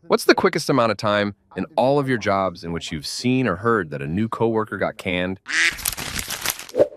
What's the quickest amount of time in all of your jobs in which you've seen or heard that a new coworker got canned?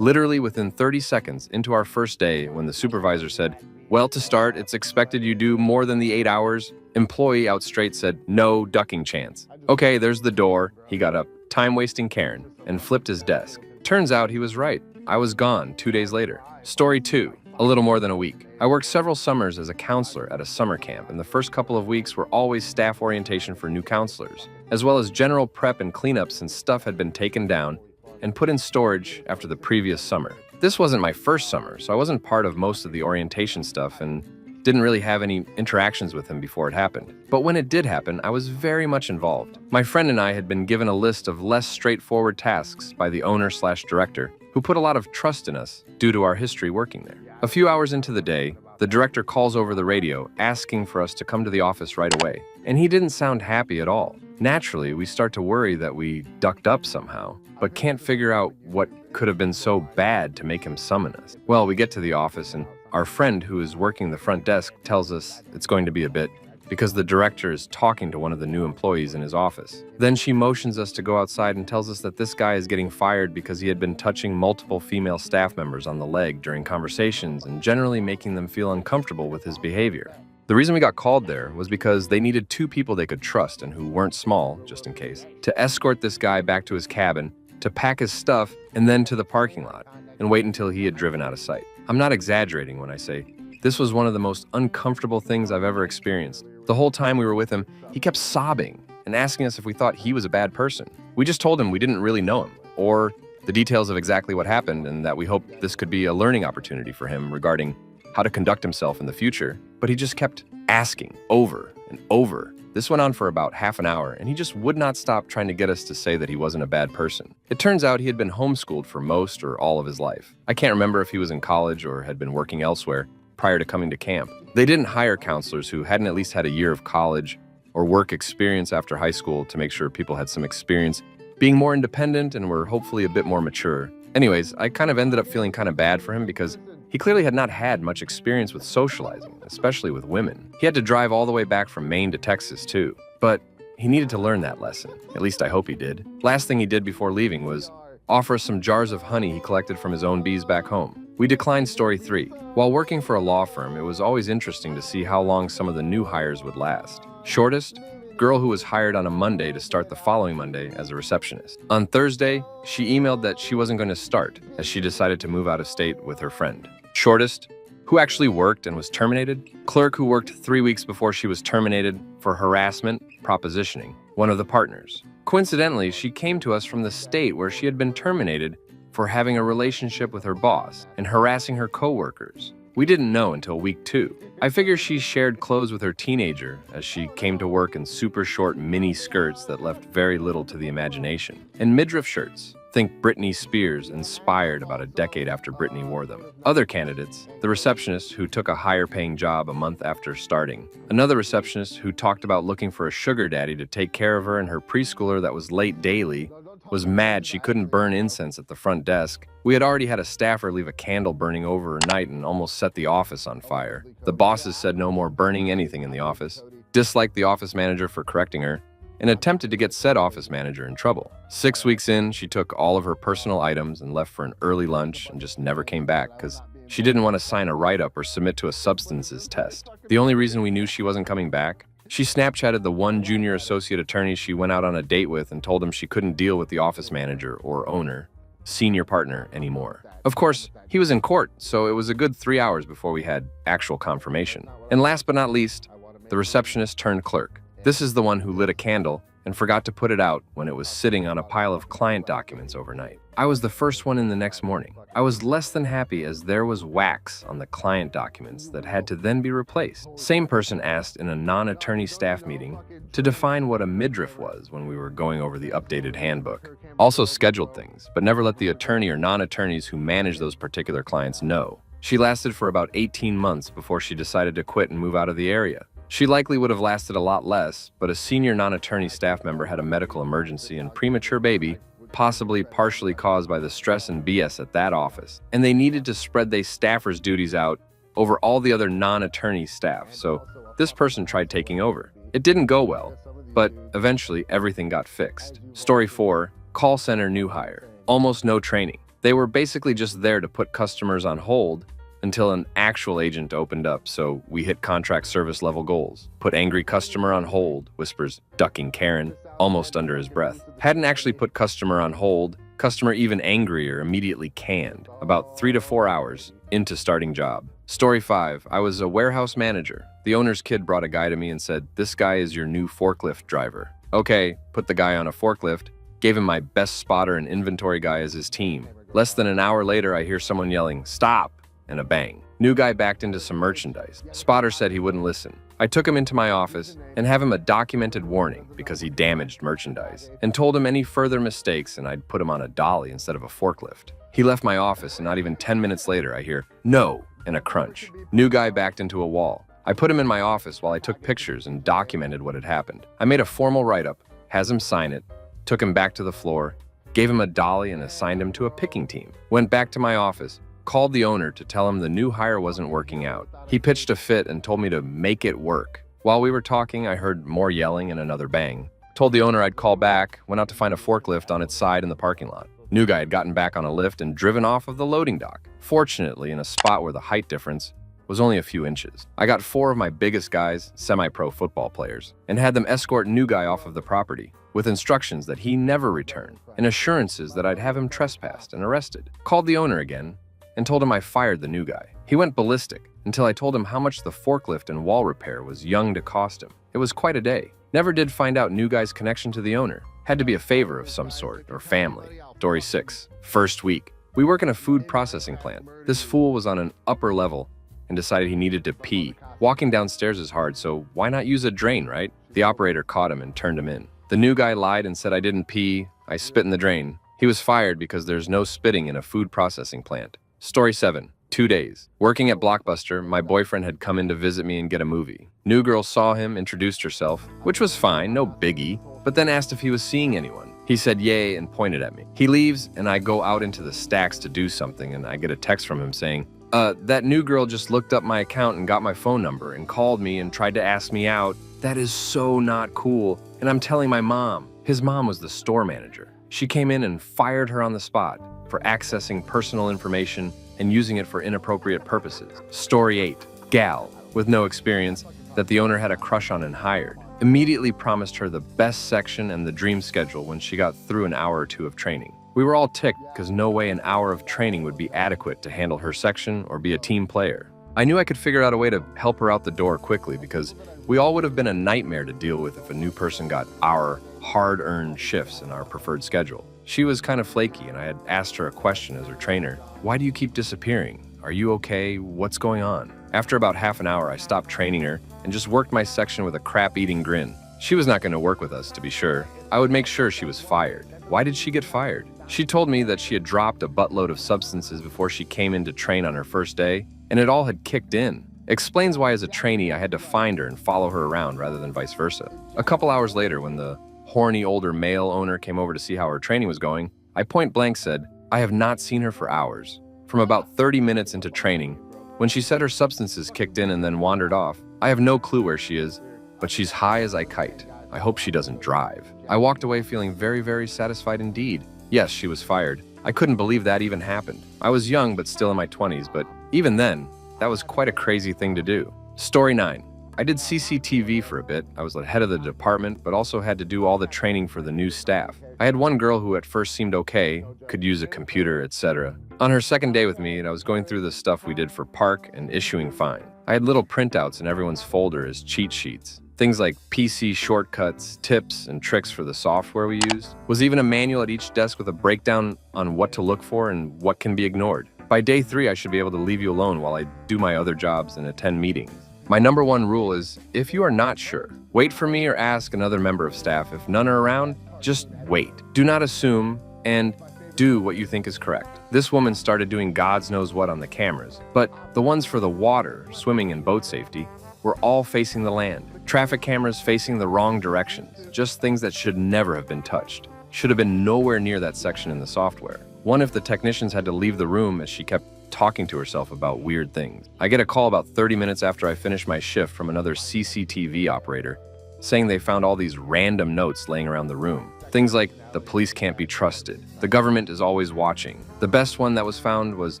Literally within 30 seconds into our first day, when the supervisor said, "Well, to start, it's expected you do more than the 8 hours," employee out straight said, "No ducking chance." Okay, there's the door. He got up, time-wasting Karen, and flipped his desk. Turns out he was right. I was gone 2 days later. Story 2. A little more than a week. I worked several summers as a counselor at a summer camp, and the first couple of weeks were always staff orientation for new counselors, as well as general prep and cleanup since stuff had been taken down and put in storage after the previous summer. This wasn't my first summer, so I wasn't part of most of the orientation stuff and didn't really have any interactions with him before it happened. But when it did happen, I was very much involved. My friend and I had been given a list of less straightforward tasks by the owner/director, who put a lot of trust in us due to our history working there. A few hours into the day, the director calls over the radio asking for us to come to the office right away, and he didn't sound happy at all. Naturally, we start to worry that we ducked up somehow, but can't figure out what could have been so bad to make him summon us. Well, we get to the office, and our friend who is working the front desk tells us it's going to be a bit because the director is talking to one of the new employees in his office. Then she motions us to go outside and tells us that this guy is getting fired because he had been touching multiple female staff members on the leg during conversations and generally making them feel uncomfortable with his behavior. The reason we got called there was because they needed 2 people they could trust and who weren't small, just in case, to escort this guy back to his cabin, to pack his stuff, and then to the parking lot, and wait until he had driven out of sight. I'm not exaggerating when I say this was one of the most uncomfortable things I've ever experienced. The whole time we were with him, he kept sobbing and asking us if we thought he was a bad person. We just told him we didn't really know him, or the details of exactly what happened, and that we hoped this could be a learning opportunity for him regarding how to conduct himself in the future. But he just kept asking over and over. This went on for about half an hour, and he just would not stop trying to get us to say that he wasn't a bad person. It turns out he had been homeschooled for most or all of his life. I can't remember if he was in college or had been working elsewhere prior to coming to camp. They didn't hire counselors who hadn't at least had a year of college or work experience after high school to make sure people had some experience being more independent and were hopefully a bit more mature. Anyways, I kind of ended up feeling kind of bad for him because he clearly had not had much experience with socializing, especially with women. He had to drive all the way back from Maine to Texas too, but he needed to learn that lesson. At least I hope he did. Last thing he did before leaving was offer us some jars of honey he collected from his own bees back home. We declined story 3. While working for a law firm, it was always interesting to see how long some of the new hires would last. Shortest? Girl who was hired on a Monday to start the following Monday as a receptionist. On Thursday, she emailed that she wasn't going to start as she decided to move out of state with her friend. Shortest? Who actually worked and was terminated? Clerk who worked 3 weeks before she was terminated for harassment, propositioning, one of the partners. Coincidentally, she came to us from the state where she had been terminated for having a relationship with her boss and harassing her coworkers. We didn't know until week 2. I figure she shared clothes with her teenager as she came to work in super short mini skirts that left very little to the imagination. And midriff shirts. Think Britney Spears, inspired about a decade after Britney wore them. Other candidates, the receptionist who took a higher paying job a month after starting. Another receptionist who talked about looking for a sugar daddy to take care of her, and her preschooler that was late daily was mad she couldn't burn incense at the front desk. We had already had a staffer leave a candle burning overnight and almost set the office on fire. The bosses said no more burning anything in the office, disliked the office manager for correcting her, and attempted to get said office manager in trouble. 6 weeks in, she took all of her personal items and left for an early lunch and just never came back because she didn't want to sign a write-up or submit to a substances test. The only reason we knew she wasn't coming back? She Snapchatted the one junior associate attorney she went out on a date with and told him she couldn't deal with the office manager or owner, senior partner anymore. Of course, he was in court, so it was a good 3 hours before we had actual confirmation. And last but not least, the receptionist turned clerk. This is the one who lit a candle and forgot to put it out when it was sitting on a pile of client documents overnight. I was the first one in the next morning. I was less than happy as there was wax on the client documents that had to then be replaced. Same person asked in a non-attorney staff meeting to define what a midriff was when we were going over the updated handbook. Also scheduled things, but never let the attorney or non-attorneys who manage those particular clients know. She lasted for about 18 months before she decided to quit and move out of the area. She likely would have lasted a lot less, but a senior non-attorney staff member had a medical emergency and premature baby, possibly partially caused by the stress and BS at that office. And they needed to spread their staffers' duties out over all the other non-attorney staff, so this person tried taking over. It didn't go well, but eventually everything got fixed. Story 4, call center new hire. Almost no training. They were basically just there to put customers on hold until an actual agent opened up, so we hit contract service level goals. Put angry customer on hold, whispers ducking Karen, almost under his breath. Hadn't actually put customer on hold, customer even angrier, immediately canned. About 3 to 4 hours into starting job. Story 5, I was a warehouse manager. The owner's kid brought a guy to me and said, "This guy is your new forklift driver." Okay, put the guy on a forklift, gave him my best spotter and inventory guy as his team. Less than an hour later, I hear someone yelling, "Stop!" and a bang. New guy backed into some merchandise. Spotter said he wouldn't listen. I took him into my office and have him a documented warning because he damaged merchandise, and told him any further mistakes and I'd put him on a dolly instead of a forklift. He left my office and not even 10 minutes later I hear, "No!" and a crunch. New guy backed into a wall. I put him in my office while I took pictures and documented what had happened. I made a formal write-up, has him sign it, took him back to the floor, gave him a dolly and assigned him to a picking team. Went back to my office, called the owner to tell him the new hire wasn't working out. He pitched a fit and told me to make it work. While we were talking, I heard more yelling and another bang. Told the owner I'd call back, went out to find a forklift on its side in the parking lot. New guy had gotten back on a lift and driven off of the loading dock, fortunately in a spot where the height difference was only a few inches. I got 4 of my biggest guys, semi-pro football players, and had them escort new guy off of the property, with instructions that he never return, and assurances that I'd have him trespassed and arrested. Called the owner again, and told him I fired the new guy. He went ballistic until I told him how much the forklift and wall repair was young to cost him. It was quite a day. Never did find out new guy's connection to the owner. Had to be a favor of some sort, or family. Story 6, first week. We work in a food processing plant. This fool was on an upper level and decided he needed to pee. Walking downstairs is hard, so why not use a drain, right? The operator caught him and turned him in. The new guy lied and said I didn't pee, I spit in the drain. He was fired because there's no spitting in a food processing plant. Story 7, 2 days. Working at Blockbuster, my boyfriend had come in to visit me and get a movie. New girl saw him, introduced herself, which was fine, no biggie, but then asked if he was seeing anyone. He said yay and pointed at me. He leaves and I go out into the stacks to do something and I get a text from him saying, that new girl just looked up my account and got my phone number and called me and tried to ask me out. That is so not cool. And I'm telling my mom. His mom was the store manager. She came in and fired her on the spot for accessing personal information and using it for inappropriate purposes. Story 8, gal with no experience that the owner had a crush on and hired. Immediately promised her the best section and the dream schedule when she got through an hour or 2 of training. We were all ticked because no way an hour of training would be adequate to handle her section or be a team player. I knew I could figure out a way to help her out the door quickly because we all would have been a nightmare to deal with if a new person got our hard-earned shifts in our preferred schedule. She was kind of flaky and I had asked her a question as her trainer. Why do you keep disappearing? Are you okay? What's going on? After about half an hour, I stopped training her and just worked my section with a crap-eating grin. She was not going to work with us, to be sure. I would make sure she was fired. Why did she get fired? She told me that she had dropped a buttload of substances before she came in to train on her first day, and it all had kicked in. Explains why as a trainee I had to find her and follow her around rather than vice versa. A couple hours later, when the horny older male owner came over to see how her training was going, I point blank said, I have not seen her for hours. From about 30 minutes into training, when she said her substances kicked in and then wandered off, I have no clue where she is, but she's high as I kite. I hope she doesn't drive. I walked away feeling very, very satisfied indeed. Yes, she was fired. I couldn't believe that even happened. I was young but still in my 20s, but even then, that was quite a crazy thing to do. Story 9. I did CCTV for a bit. I was the head of the department, but also had to do all the training for the new staff. I had one girl who at first seemed okay, could use a computer, etc. On her second day with me, I was going through the stuff we did for park and issuing fine. I had little printouts in everyone's folder as cheat sheets. Things like PC shortcuts, tips, and tricks for the software we used. Was even a manual at each desk with a breakdown on what to look for and what can be ignored. By day 3, I should be able to leave you alone while I do my other jobs and attend meetings. My number 1 rule is, if you are not sure, wait for me or ask another member of staff. If none are around, just wait. Do not assume, and do what you think is correct. This woman started doing God's knows what on the cameras, but the ones for the water, swimming, and boat safety were all facing the land. Traffic cameras facing the wrong directions, just things that should never have been touched. Should have been nowhere near that section in the software. One if the technicians had to leave the room as she kept talking to herself about weird things. I get a call about 30 minutes after I finish my shift from another CCTV operator saying they found all these random notes laying around the room. Things like, the police can't be trusted, the government is always watching. The best one that was found was,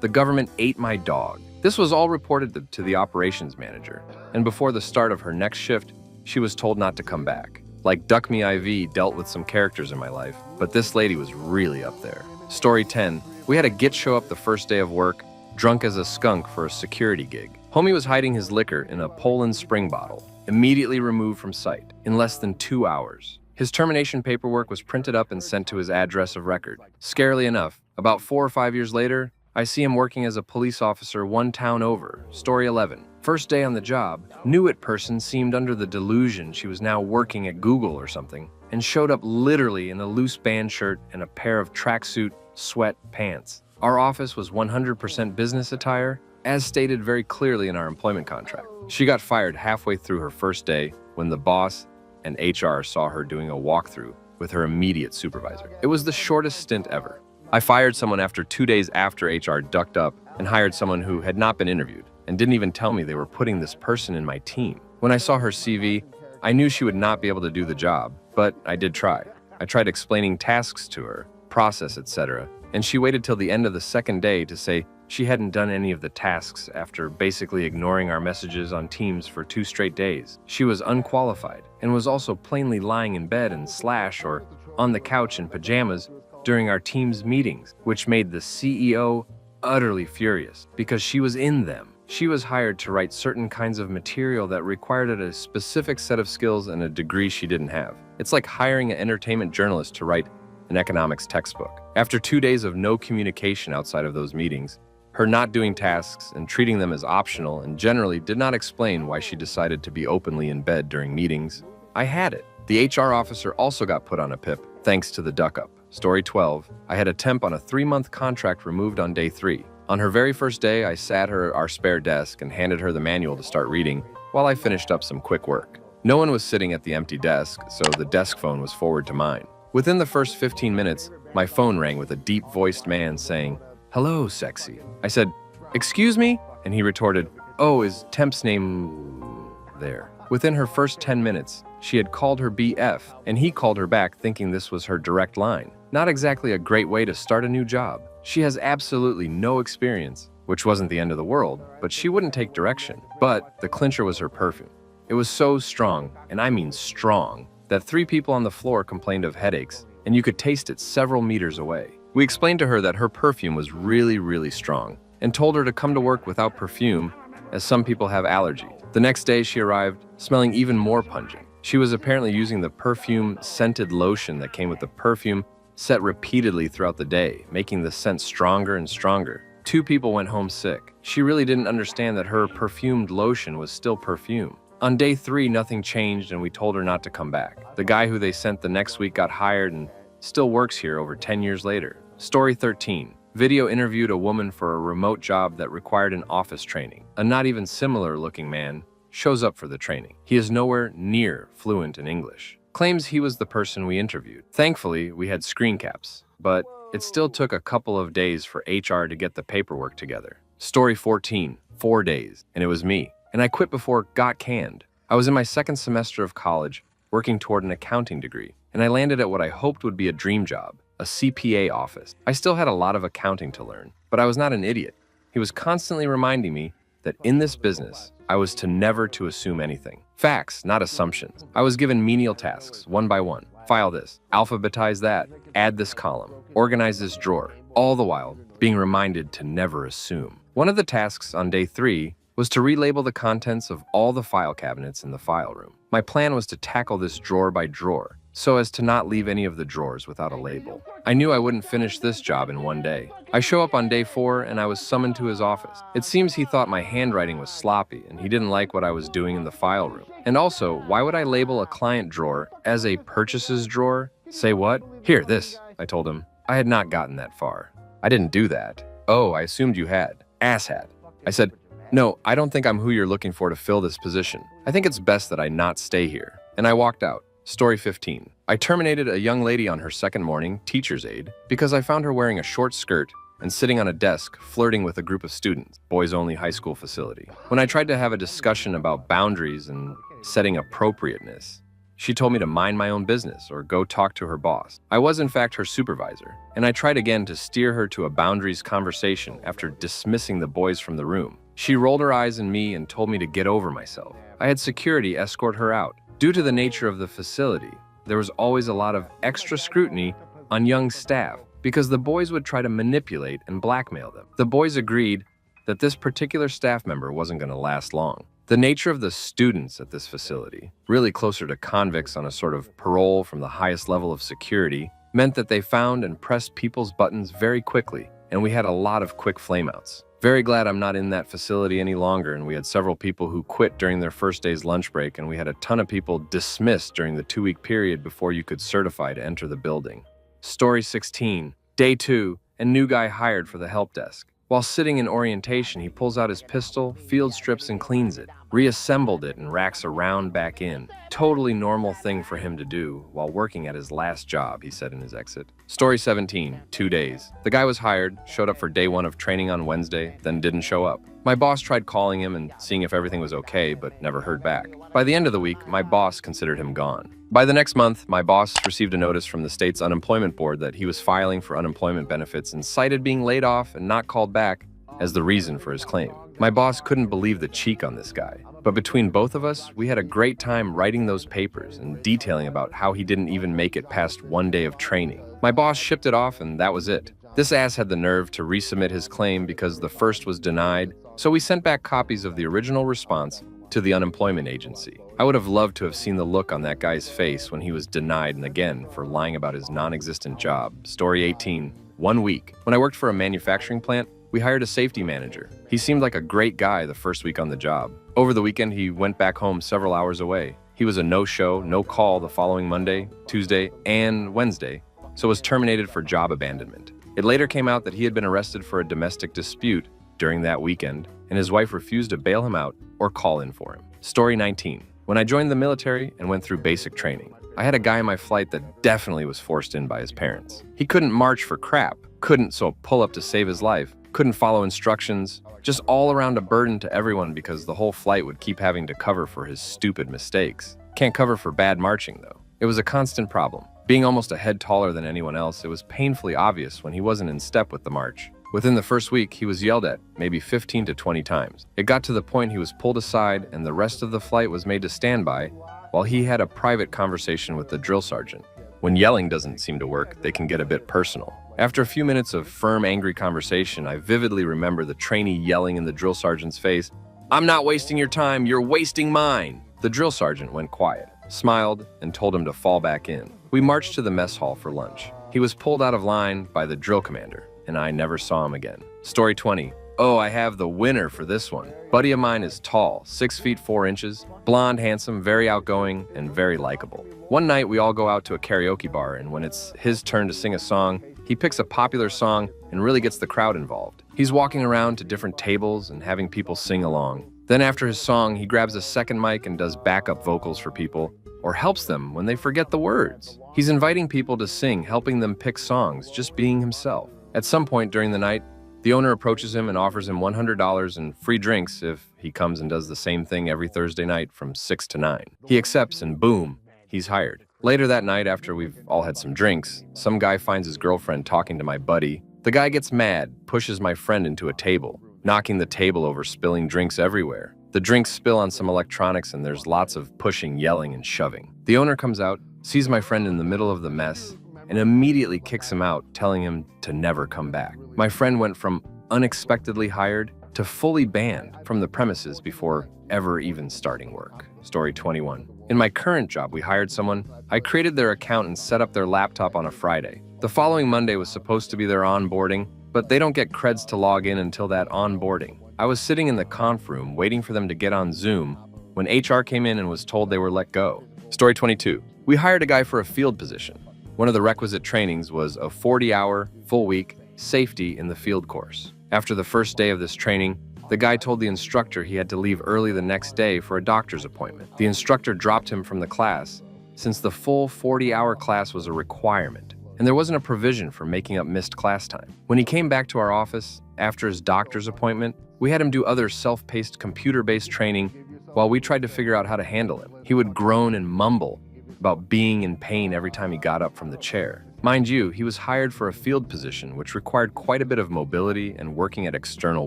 the government ate my dog. This was all reported to the operations manager, and before the start of her next shift, she was told not to come back. Like Duck Me IV dealt with some characters in my life, but this lady was really up there. Story 10. We had a git show up the first day of work, drunk as a skunk for a security gig. Homie was hiding his liquor in a Poland Spring bottle, immediately removed from sight, in less than 2 hours. His termination paperwork was printed up and sent to his address of record. Scarily enough, about 4 or 5 years later, I see him working as a police officer one town over. Story 11. First day on the job, knew it person seemed under the delusion she was now working at Google or something, and showed up literally in a loose band shirt and a pair of tracksuit sweat pants. Our office was 100% business attire, as stated very clearly in our employment contract. She got fired halfway through her first day when the boss and HR saw her doing a walkthrough with her immediate supervisor. It was the shortest stint ever. I fired someone after 2 days after HR ducked up and hired someone who had not been interviewed and didn't even tell me they were putting this person in my team. When I saw her CV, I knew she would not be able to do the job, but I did try. I tried explaining tasks to her, process, etc., and she waited till the end of the second day to say she hadn't done any of the tasks after basically ignoring our messages on Teams for 2 straight days. She was unqualified and was also plainly lying in bed and slash or on the couch in pajamas during our Teams meetings, which made the CEO utterly furious because she was in them. She was hired to write certain kinds of material that required a specific set of skills and a degree she didn't have. It's like hiring an entertainment journalist to write an economics textbook. After 2 days of no communication outside of those meetings, her not doing tasks and treating them as optional and generally did not explain why she decided to be openly in bed during meetings, I had it. The HR officer also got put on a PIP, thanks to the duck-up. Story 12. I had a temp on a 3-month contract removed on day 3. On her very first day, I sat her our spare desk and handed her the manual to start reading while I finished up some quick work. No one was sitting at the empty desk, so the desk phone was forward to mine. Within the first 15 minutes, my phone rang with a deep-voiced man saying, "Hello, sexy." I said, "Excuse me?" And he retorted, "Oh, is temp's name there?" Within her first 10 minutes, she had called her BF, and he called her back thinking this was her direct line. Not exactly a great way to start a new job. She has absolutely no experience, which wasn't the end of the world, but she wouldn't take direction. But the clincher was her perfume. It was so strong, and I mean strong, that 3 people on the floor complained of headaches, and you could taste it several meters away. We explained to her that her perfume was really, really strong, and told her to come to work without perfume, as some people have allergies. The next day, she arrived, smelling even more pungent. She was apparently using the perfume-scented lotion that came with the perfume set repeatedly throughout the day, making the scent stronger and stronger. 2 people went home sick. She really didn't understand that her perfumed lotion was still perfume. On day 3, nothing changed and we told her not to come back. The guy who they sent the next week got hired and still works here over 10 years later. Story 13. Video interviewed a woman for a remote job that required an office training. A not even similar looking man shows up for the training. He is nowhere near fluent in English. Claims he was the person we interviewed. Thankfully, we had screen caps, but it still took a couple of days for HR to get the paperwork together. Story 14. 4 days, and it was me. And I quit before got canned. I was in my 2nd semester of college, working toward an accounting degree, and I landed at what I hoped would be a dream job, a CPA office. I still had a lot of accounting to learn, but I was not an idiot. He was constantly reminding me that in this business, I was to never to assume anything. Facts, not assumptions. I was given menial tasks, one by one. File this, alphabetize that, add this column, organize this drawer, all the while being reminded to never assume. One of the tasks on day 3 was to relabel the contents of all the file cabinets in the file room. My plan was to tackle this drawer by drawer, so as to not leave any of the drawers without a label. I knew I wouldn't finish this job in one day. I show up on day 4 and I was summoned to his office. It seems he thought my handwriting was sloppy and he didn't like what I was doing in the file room. And also, why would I label a client drawer as a purchases drawer? Say what? Here, this, I told him. I had not gotten that far. I didn't do that. Oh, I assumed you had. Asshat. I said, no, I don't think I'm who you're looking for to fill this position. I think it's best that I not stay here. And I walked out. Story 15. I terminated a young lady on her 2nd morning, teacher's aide, because I found her wearing a short skirt and sitting on a desk flirting with a group of students, boys-only high school facility. When I tried to have a discussion about boundaries and setting appropriateness. She told me to mind my own business or go talk to her boss. I was in fact her supervisor, and I tried again to steer her to a boundaries conversation after dismissing the boys from the room. She rolled her eyes at me and told me to get over myself. I had security escort her out. Due to the nature of the facility, there was always a lot of extra scrutiny on young staff because the boys would try to manipulate and blackmail them. The boys agreed that this particular staff member wasn't going to last long. The nature of the students at this facility, really closer to convicts on a sort of parole from the highest level of security, meant that they found and pressed people's buttons very quickly, and we had a lot of quick flameouts. Very glad I'm not in that facility any longer, and we had several people who quit during their first day's lunch break, and we had a ton of people dismissed during the 2-week period before you could certify to enter the building. Story 16, day 2, and new guy hired for the help desk. While sitting in orientation, he pulls out his pistol, field strips and cleans it, reassembled it and racks a round back in. Totally normal thing for him to do while working at his last job, he said in his exit. Story 17, 2 days. The guy was hired, showed up for day 1 of training on Wednesday, then didn't show up. My boss tried calling him and seeing if everything was okay, but never heard back. By the end of the week, my boss considered him gone. By the next month, my boss received a notice from the state's unemployment board that he was filing for unemployment benefits and cited being laid off and not called back as the reason for his claim. My boss couldn't believe the cheek on this guy, but between both of us, we had a great time writing those papers and detailing about how he didn't even make it past 1 day of training. My boss shipped it off and that was it. This ass had the nerve to resubmit his claim because the first was denied, so we sent back copies of the original response to the unemployment agency. I would have loved to have seen the look on that guy's face when he was denied and again for lying about his non-existent job. Story 18, 1 week. When I worked for a manufacturing plant, we hired a safety manager. He seemed like a great guy the first week on the job. Over the weekend, he went back home several hours away. He was a no-show, no-call the following Monday, Tuesday, and Wednesday, so was terminated for job abandonment. It later came out that he had been arrested for a domestic dispute during that weekend, and his wife refused to bail him out or call in for him. Story 19. When I joined the military and went through basic training, I had a guy in my flight that definitely was forced in by his parents. He couldn't march for crap, couldn't pull up to save his life, couldn't follow instructions, just all around a burden to everyone because the whole flight would keep having to cover for his stupid mistakes. Can't cover for bad marching though. It was a constant problem. Being almost a head taller than anyone else, it was painfully obvious when he wasn't in step with the march. Within the first week, he was yelled at maybe 15 to 20 times. It got to the point he was pulled aside and the rest of the flight was made to stand by while he had a private conversation with the drill sergeant. When yelling doesn't seem to work, they can get a bit personal. After a few minutes of firm, angry conversation, I vividly remember the trainee yelling in the drill sergeant's face, "I'm not wasting your time, you're wasting mine." The drill sergeant went quiet, smiled, and told him to fall back in. We marched to the mess hall for lunch. He was pulled out of line by the drill commander, and I never saw him again. Story 20. Oh, I have the winner for this one. Buddy of mine is tall, 6 feet 4 inches, blonde, handsome, very outgoing, and very likable. One night we all go out to a karaoke bar, and when it's his turn to sing a song, he picks a popular song and really gets the crowd involved. He's walking around to different tables and having people sing along. Then after his song, he grabs a second mic and does backup vocals for people, or helps them when they forget the words. He's inviting people to sing, helping them pick songs, just being himself. At some point during the night, the owner approaches him and offers him $100 and free drinks if he comes and does the same thing every Thursday night from 6 to 9. He accepts and boom, he's hired. Later that night, after we've all had some drinks, some guy finds his girlfriend talking to my buddy. The guy gets mad, pushes my friend into a table, knocking the table over, spilling drinks everywhere. The drinks spill on some electronics and there's lots of pushing, yelling, and shoving. The owner comes out, sees my friend in the middle of the mess, and immediately kicks him out, telling him to never come back. My friend went from unexpectedly hired to fully banned from the premises before ever even starting work. Story 21. In my current job, we hired someone. I created their account and set up their laptop on a Friday. The following Monday was supposed to be their onboarding, but they don't get creds to log in until that onboarding. I was sitting in the conf room waiting for them to get on Zoom when HR came in and was told they were let go. Story 22. We hired a guy for a field position. One of the requisite trainings was a 40-hour, full-week safety in the field course. After the first day of this training, the guy told the instructor he had to leave early the next day for a doctor's appointment. The instructor dropped him from the class since the full 40-hour class was a requirement, and there wasn't a provision for making up missed class time. When he came back to our office after his doctor's appointment, we had him do other self-paced computer-based training while we tried to figure out how to handle him. He would groan and mumble about being in pain every time he got up from the chair. Mind you, he was hired for a field position which required quite a bit of mobility and working at external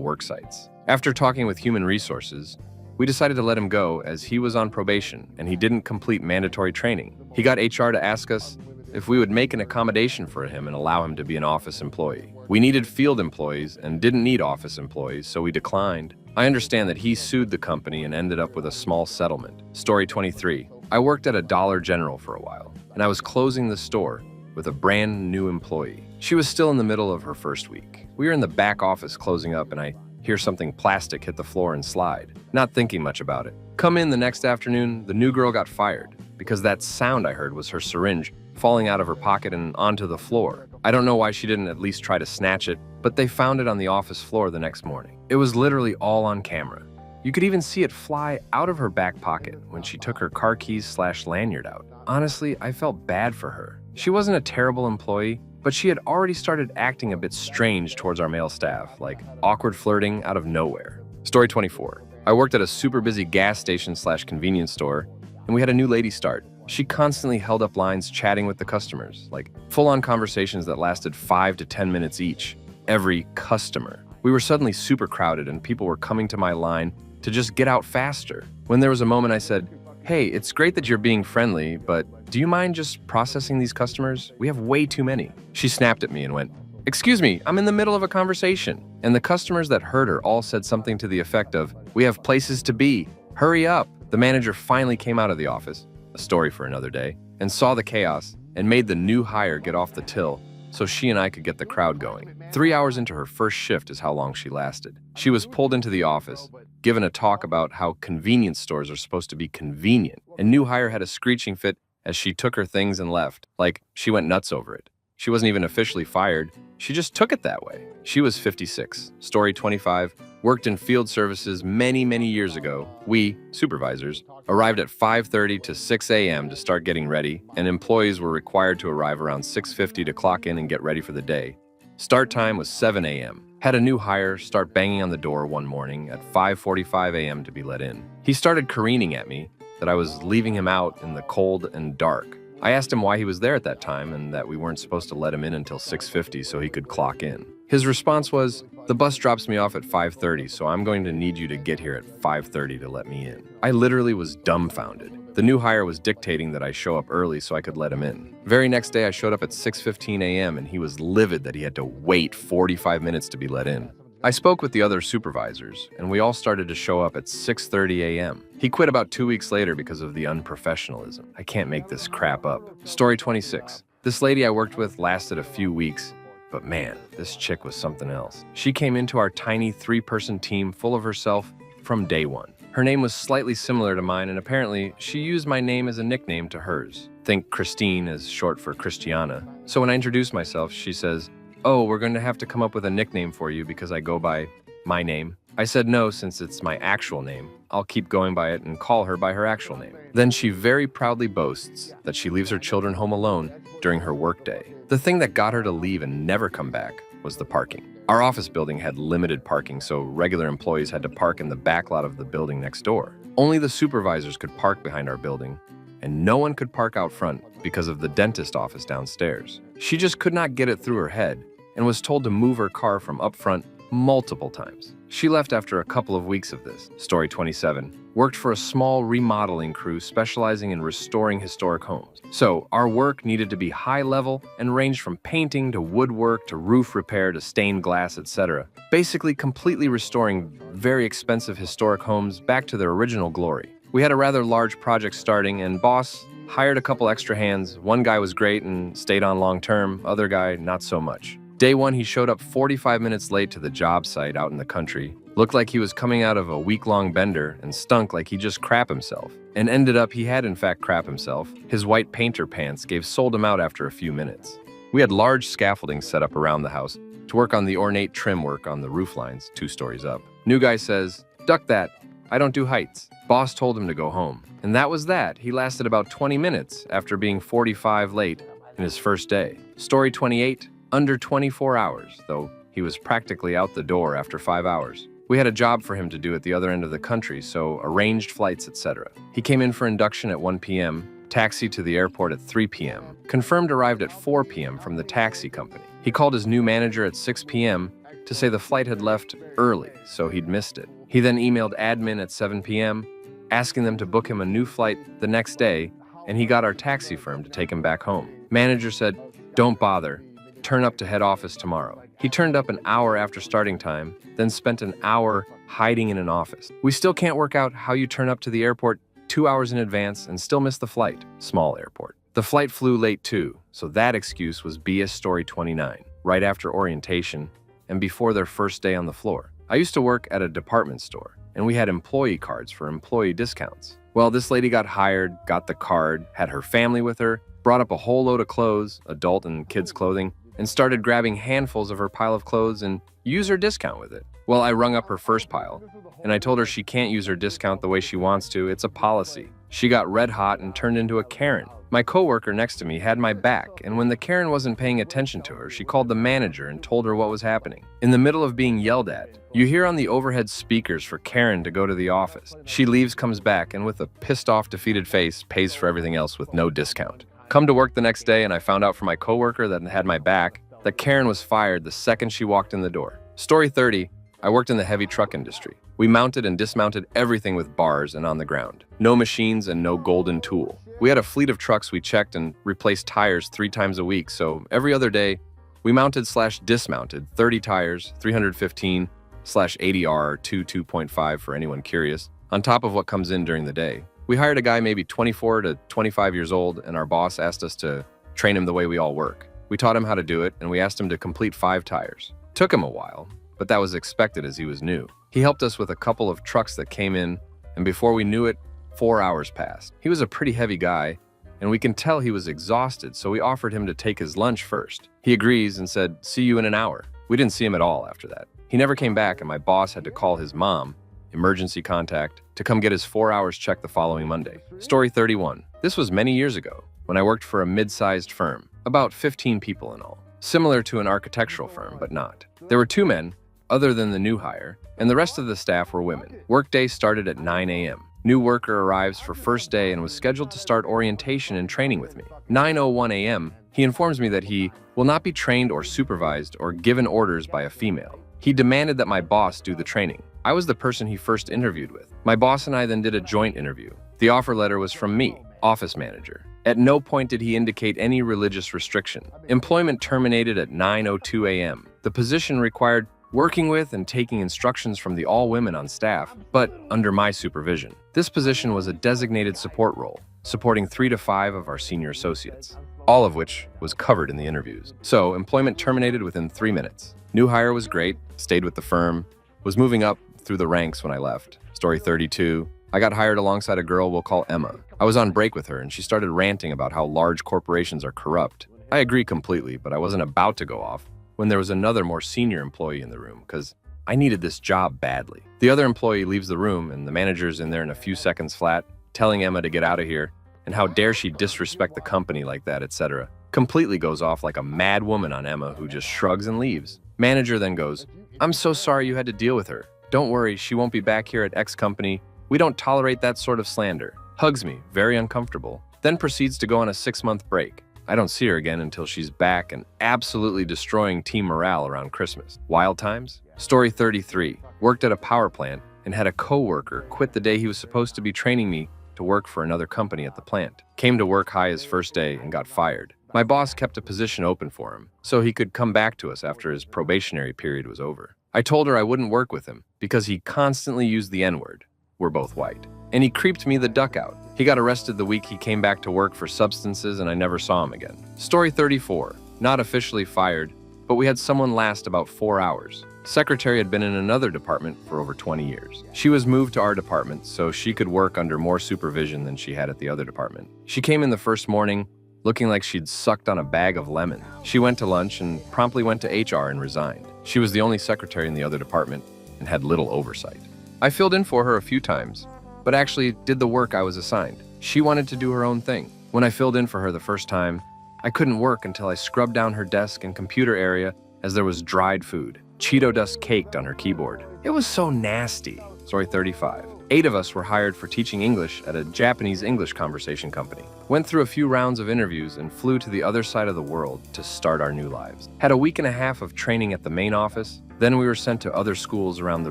work sites. After talking with human resources, we decided to let him go as he was on probation and he didn't complete mandatory training. He got HR to ask us if we would make an accommodation for him and allow him to be an office employee. We needed field employees and didn't need office employees, so we declined. I understand that he sued the company and ended up with a small settlement. Story 23. I worked at a Dollar General for a while, and I was closing the store with a brand new employee. She was still in the middle of her first week. We were in the back office closing up and I hear something plastic hit the floor and slide, not thinking much about it. Come in the next afternoon, the new girl got fired because that sound I heard was her syringe falling out of her pocket and onto the floor. I don't know why she didn't at least try to snatch it, but they found it on the office floor the next morning. It was literally all on camera. You could even see it fly out of her back pocket when she took her car keys/lanyard out. Honestly, I felt bad for her. She wasn't a terrible employee, but she had already started acting a bit strange towards our male staff, like awkward flirting out of nowhere. Story 24. I worked at a super busy gas station/convenience store, and we had a new lady start. She constantly held up lines chatting with the customers, like full-on conversations that lasted 5 to 10 minutes each. Every customer. We were suddenly super crowded and people were coming to my line to just get out faster. When there was a moment I said, "Hey, it's great that you're being friendly, but do you mind just processing these customers? We have way too many." She snapped at me and went, "Excuse me, I'm in the middle of a conversation." And the customers that heard her all said something to the effect of, "We have places to be. Hurry up." The manager finally came out of the office, a story for another day, and saw the chaos and made the new hire get off the till so she and I could get the crowd going. 3 hours into her first shift is how long she lasted. She was pulled into the office, given a talk about how convenience stores are supposed to be convenient, and new hire had a screeching fit as she took her things and left, like she went nuts over it. She wasn't even officially fired, she just took it that way. She was 56. Story 25. Worked in field services many years ago. We, supervisors, arrived at 5:30 to 6 a.m. to start getting ready, and employees were required to arrive around 6:50 to clock in and get ready for the day. Start time was 7 a.m. Had a new hire start banging on the door one morning at 5:45 a.m. to be let in. He started careening at me that I was leaving him out in the cold and dark. I asked him why he was there at that time and that we weren't supposed to let him in until 6:50 so he could clock in. His response was, "The bus drops me off at 5:30, so I'm going to need you to get here at 5:30 to let me in." I literally was dumbfounded. The new hire was dictating that I show up early so I could let him in. Very next day, I showed up at 6:15 a.m. and he was livid that he had to wait 45 minutes to be let in. I spoke with the other supervisors, and we all started to show up at 6:30 a.m. He quit about 2 weeks later because of the unprofessionalism. I can't make this crap up. Story 26. This lady I worked with lasted a few weeks, but man, this chick was something else. She came into our tiny 3-person team full of herself from day one. Her name was slightly similar to mine, and apparently she used my name as a nickname to hers. Think Christine as short for Christiana. So when I introduced myself, she says, "Oh, we're going to have to come up with a nickname for you because I go by my name." I said no, since it's my actual name. I'll keep going by it and call her by her actual name. Then she very proudly boasts that she leaves her children home alone during her workday. The thing that got her to leave and never come back was the parking. Our office building had limited parking, so regular employees had to park in the back lot of the building next door. Only the supervisors could park behind our building, and no one could park out front because of the dentist office downstairs. She just could not get it through her head and was told to move her car from up front multiple times. She left after a couple of weeks of this. Story 27. Worked for a small remodeling crew specializing in restoring historic homes. So our work needed to be high level and ranged from painting to woodwork to roof repair to stained glass, etc. Basically completely restoring very expensive historic homes back to their original glory. We had a rather large project starting, and boss hired a couple extra hands. One guy was great and stayed on long term, other guy not so much. Day one, he showed up 45 minutes late to the job site out in the country. Looked like he was coming out of a week-long bender and stunk like he just crap himself. And ended up he had in fact crap himself. His white painter pants sold him out after a few minutes. We had large scaffolding set up around the house to work on the ornate trim work on the roof lines 2 stories up. New guy says, "Duck that, I don't do heights." Boss told him to go home. And that was that. He lasted about 20 minutes after being 45 late in his first day. Story 28. Under 24 hours, though he was practically out the door after 5 hours. We had a job for him to do at the other end of the country, so arranged flights, etc. He came in for induction at 1 p.m., taxi to the airport at 3 p.m., confirmed arrived at 4 p.m. from the taxi company. He called his new manager at 6 p.m. to say the flight had left early, so he'd missed it. He then emailed admin at 7 p.m., asking them to book him a new flight the next day, and he got our taxi firm to take him back home. Manager said, "Don't bother. Turn up to head office tomorrow." He turned up an hour after starting time, then spent an hour hiding in an office. We still can't work out how you turn up to the airport 2 hours in advance and still miss the flight. Small airport. The flight flew late too, so that excuse was BS story 29, right after orientation and before their first day on the floor. I used to work at a department store, and we had employee cards for employee discounts. Well, this lady got hired, got the card, had her family with her, brought up a whole load of clothes, adult and kids clothing, and started grabbing handfuls of her pile of clothes and use her discount with it. Well, I rung up her first pile, and I told her she can't use her discount the way she wants to. It's a policy. She got red hot and turned into a Karen. My coworker next to me had my back, and when the Karen wasn't paying attention to her, she called the manager and told her what was happening. In the middle of being yelled at, you hear on the overhead speakers for Karen to go to the office. She leaves, comes back, and with a pissed-off, defeated face, pays for everything else with no discount. Come to work the next day, and I found out from my coworker that had my back that Karen was fired the second she walked in the door. Story 30, I worked in the heavy truck industry. We mounted and dismounted everything with bars and on the ground. No machines and no golden tool. We had a fleet of trucks we checked and replaced tires 3 times a week, so every other day, we mounted/dismounted 30 tires, 315/80R 2.5 for anyone curious, on top of what comes in during the day. We hired a guy maybe 24 to 25 years old, and our boss asked us to train him the way we all work. We taught him how to do it, and we asked him to complete 5 tires. Took him a while, but that was expected as he was new. He helped us with a couple of trucks that came in, and before we knew it, 4 hours passed. He was a pretty heavy guy, and we can tell he was exhausted, so we offered him to take his lunch first. He agrees and said, "See you in an hour." We didn't see him at all after that. He never came back, and my boss had to call his mom, emergency contact, to come get his 4 hours check the following Monday. Story 31. This was many years ago, when I worked for a mid-sized firm, about 15 people in all. Similar to an architectural firm, but not. There were 2 men, other than the new hire, and the rest of the staff were women. Workday started at 9 a.m. New worker arrives for first day and was scheduled to start orientation and training with me. 9:01 a.m., he informs me that he will not be trained or supervised or given orders by a female. He demanded that my boss do the training. I was the person he first interviewed with. My boss and I then did a joint interview. The offer letter was from me, office manager. At no point did he indicate any religious restriction. Employment terminated at 9:02 a.m. The position required working with and taking instructions from the all women on staff, but under my supervision. This position was a designated support role, supporting 3 to 5 of our senior associates, all of which was covered in the interviews. So, employment terminated within 3 minutes. New hire was great, stayed with the firm, was moving up through the ranks when I left. Story 32. I got hired alongside a girl we'll call Emma. I was on break with her and she started ranting about how large corporations are corrupt. I agree completely, but I wasn't about to go off when there was another more senior employee in the room because I needed this job badly. The other employee leaves the room and the manager's in there in a few seconds flat, telling Emma to get out of here and how dare she disrespect the company like that, etc. Completely goes off like a mad woman on Emma who just shrugs and leaves. Manager then goes, "I'm so sorry you had to deal with her. Don't worry, she won't be back here at X company. We don't tolerate that sort of slander." Hugs me, very uncomfortable, then proceeds to go on a 6-month break. I don't see her again until she's back and absolutely destroying team morale around Christmas. Wild times? Story 33. Worked at a power plant and had a coworker quit the day he was supposed to be training me to work for another company at the plant. Came to work high his first day and got fired. My boss kept a position open for him so he could come back to us after his probationary period was over. I told her I wouldn't work with him because he constantly used the N-word. We're both white. And he creeped me the duck out. He got arrested the week he came back to work for substances and I never saw him again. Story 34. Not officially fired, but we had someone last about 4 hours. Secretary had been in another department for over 20 years. She was moved to our department so she could work under more supervision than she had at the other department. She came in the first morning looking like she'd sucked on a bag of lemon. She went to lunch and promptly went to HR and resigned. She was the only secretary in the other department and had little oversight. I filled in for her a few times, but actually did the work I was assigned. She wanted to do her own thing. When I filled in for her the first time, I couldn't work until I scrubbed down her desk and computer area as there was dried food. Cheeto dust caked on her keyboard. It was so nasty. Story 35. 8 of us were hired for teaching English at a Japanese English conversation company. Went through a few rounds of interviews and flew to the other side of the world to start our new lives. Had a week and a half of training at the main office, then we were sent to other schools around the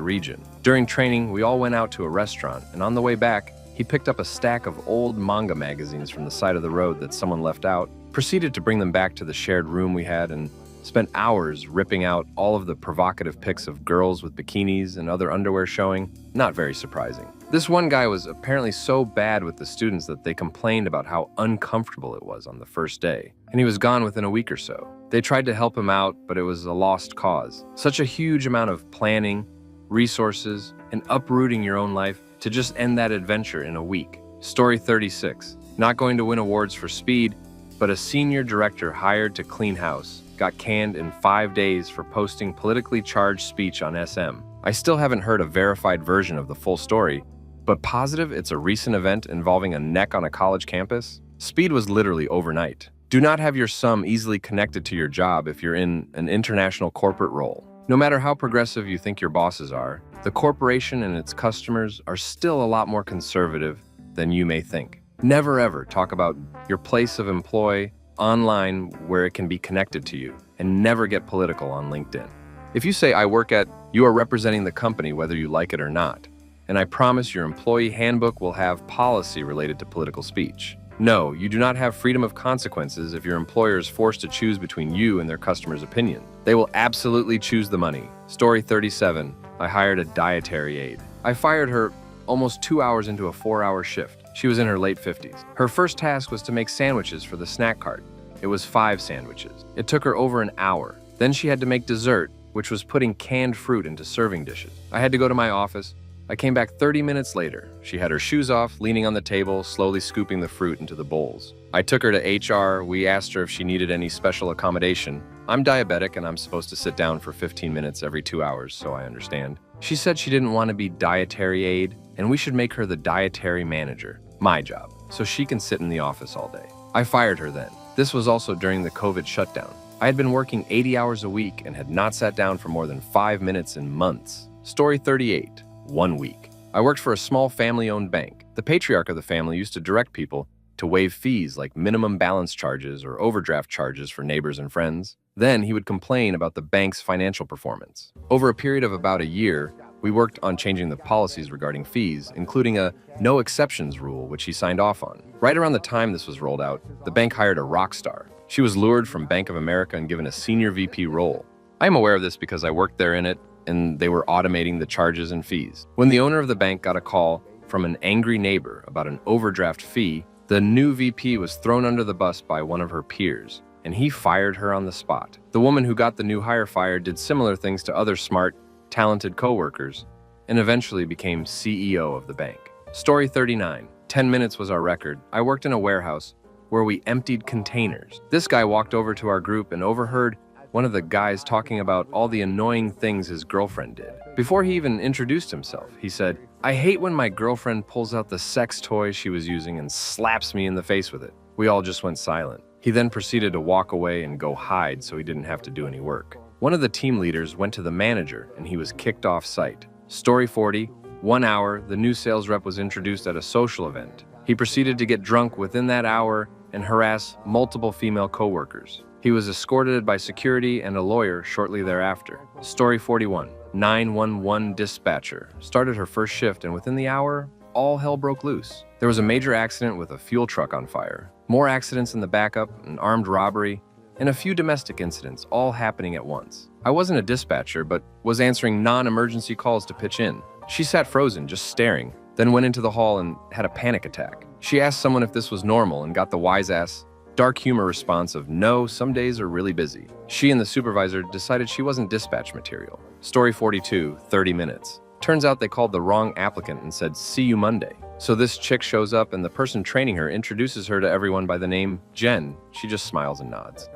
region. During training, we all went out to a restaurant, and on the way back, he picked up a stack of old manga magazines from the side of the road that someone left out, proceeded to bring them back to the shared room we had, and spent hours ripping out all of the provocative pics of girls with bikinis and other underwear showing. Not very surprising. This one guy was apparently so bad with the students that they complained about how uncomfortable it was on the first day, and he was gone within a week or so. They tried to help him out, but it was a lost cause. Such a huge amount of planning, resources, and uprooting your own life to just end that adventure in a week. Story 36. Not going to win awards for speed, but a senior director hired to clean house got canned in 5 days for posting politically charged speech on SM. I still haven't heard a verified version of the full story, but positive it's a recent event involving a neck on a college campus. Speed was literally overnight. Do not have your sum easily connected to your job if you're in an international corporate role. No matter how progressive you think your bosses are, the corporation and its customers are still a lot more conservative than you may think. Never ever talk about your place of employ online where it can be connected to you, and never get political on LinkedIn. If you say I work at, you are representing the company whether you like it or not, and I promise your employee handbook will have policy related to political speech. No, you do not have freedom of consequences if your employer is forced to choose between you and their customer's opinion. They will absolutely choose the money. Story 37. I hired a dietary aide. I fired her almost 2 hours into a 4-hour shift. She was in her late 50s. Her first task was to make sandwiches for the snack cart. It was 5 sandwiches. It took her over an hour. Then she had to make dessert, which was putting canned fruit into serving dishes. I had to go to my office. I came back 30 minutes later. She had her shoes off, leaning on the table, slowly scooping the fruit into the bowls. I took her to HR. We asked her if she needed any special accommodation. I'm diabetic and I'm supposed to sit down for 15 minutes every 2 hours, so I understand. She said she didn't want to be dietary aide, and we should make her the dietary manager, my job, so she can sit in the office all day. I fired her then. This was also during the COVID shutdown. I had been working 80 hours a week and had not sat down for more than 5 minutes in months. Story 38. 1 week. I worked for a small family-owned bank. The patriarch of the family used to direct people to waive fees like minimum balance charges or overdraft charges for neighbors and friends. Then he would complain about the bank's financial performance. Over a period of about a year, we worked on changing the policies regarding fees, including a no exceptions rule, which he signed off on. Right around the time this was rolled out, the bank hired a rock star. She was lured from Bank of America and given a senior VP role. I am aware of this because I worked there in it, and they were automating the charges and fees. When the owner of the bank got a call from an angry neighbor about an overdraft fee, the new VP was thrown under the bus by one of her peers, and he fired her on the spot. The woman who got the new hire fired did similar things to other smart, talented coworkers, and eventually became CEO of the bank. Story 39. 10 minutes was our record. I worked in a warehouse where we emptied containers. This guy walked over to our group and overheard one of the guys talking about all the annoying things his girlfriend did. Before he even introduced himself, he said, "I hate when my girlfriend pulls out the sex toy she was using and slaps me in the face with it." We all just went silent. He then proceeded to walk away and go hide so he didn't have to do any work. One of the team leaders went to the manager and he was kicked off site. Story 40. 1 hour, the new sales rep was introduced at a social event. He proceeded to get drunk within that hour and harass multiple female coworkers. He was escorted by security and a lawyer shortly thereafter. Story 41. 911 dispatcher started her first shift, and within the hour, all hell broke loose. There was a major accident with a fuel truck on fire, more accidents in the backup, an armed robbery, and a few domestic incidents, all happening at once. I wasn't a dispatcher, but was answering non-emergency calls to pitch in. She sat frozen, just staring, then went into the hall and had a panic attack. She asked someone if this was normal and got the wise-ass, dark humor response of, "No, some days are really busy." She and the supervisor decided she wasn't dispatch material. Story 42, 30 minutes. Turns out they called the wrong applicant and said, "See you Monday." So this chick shows up and the person training her introduces her to everyone by the name Jen. She just smiles and nods.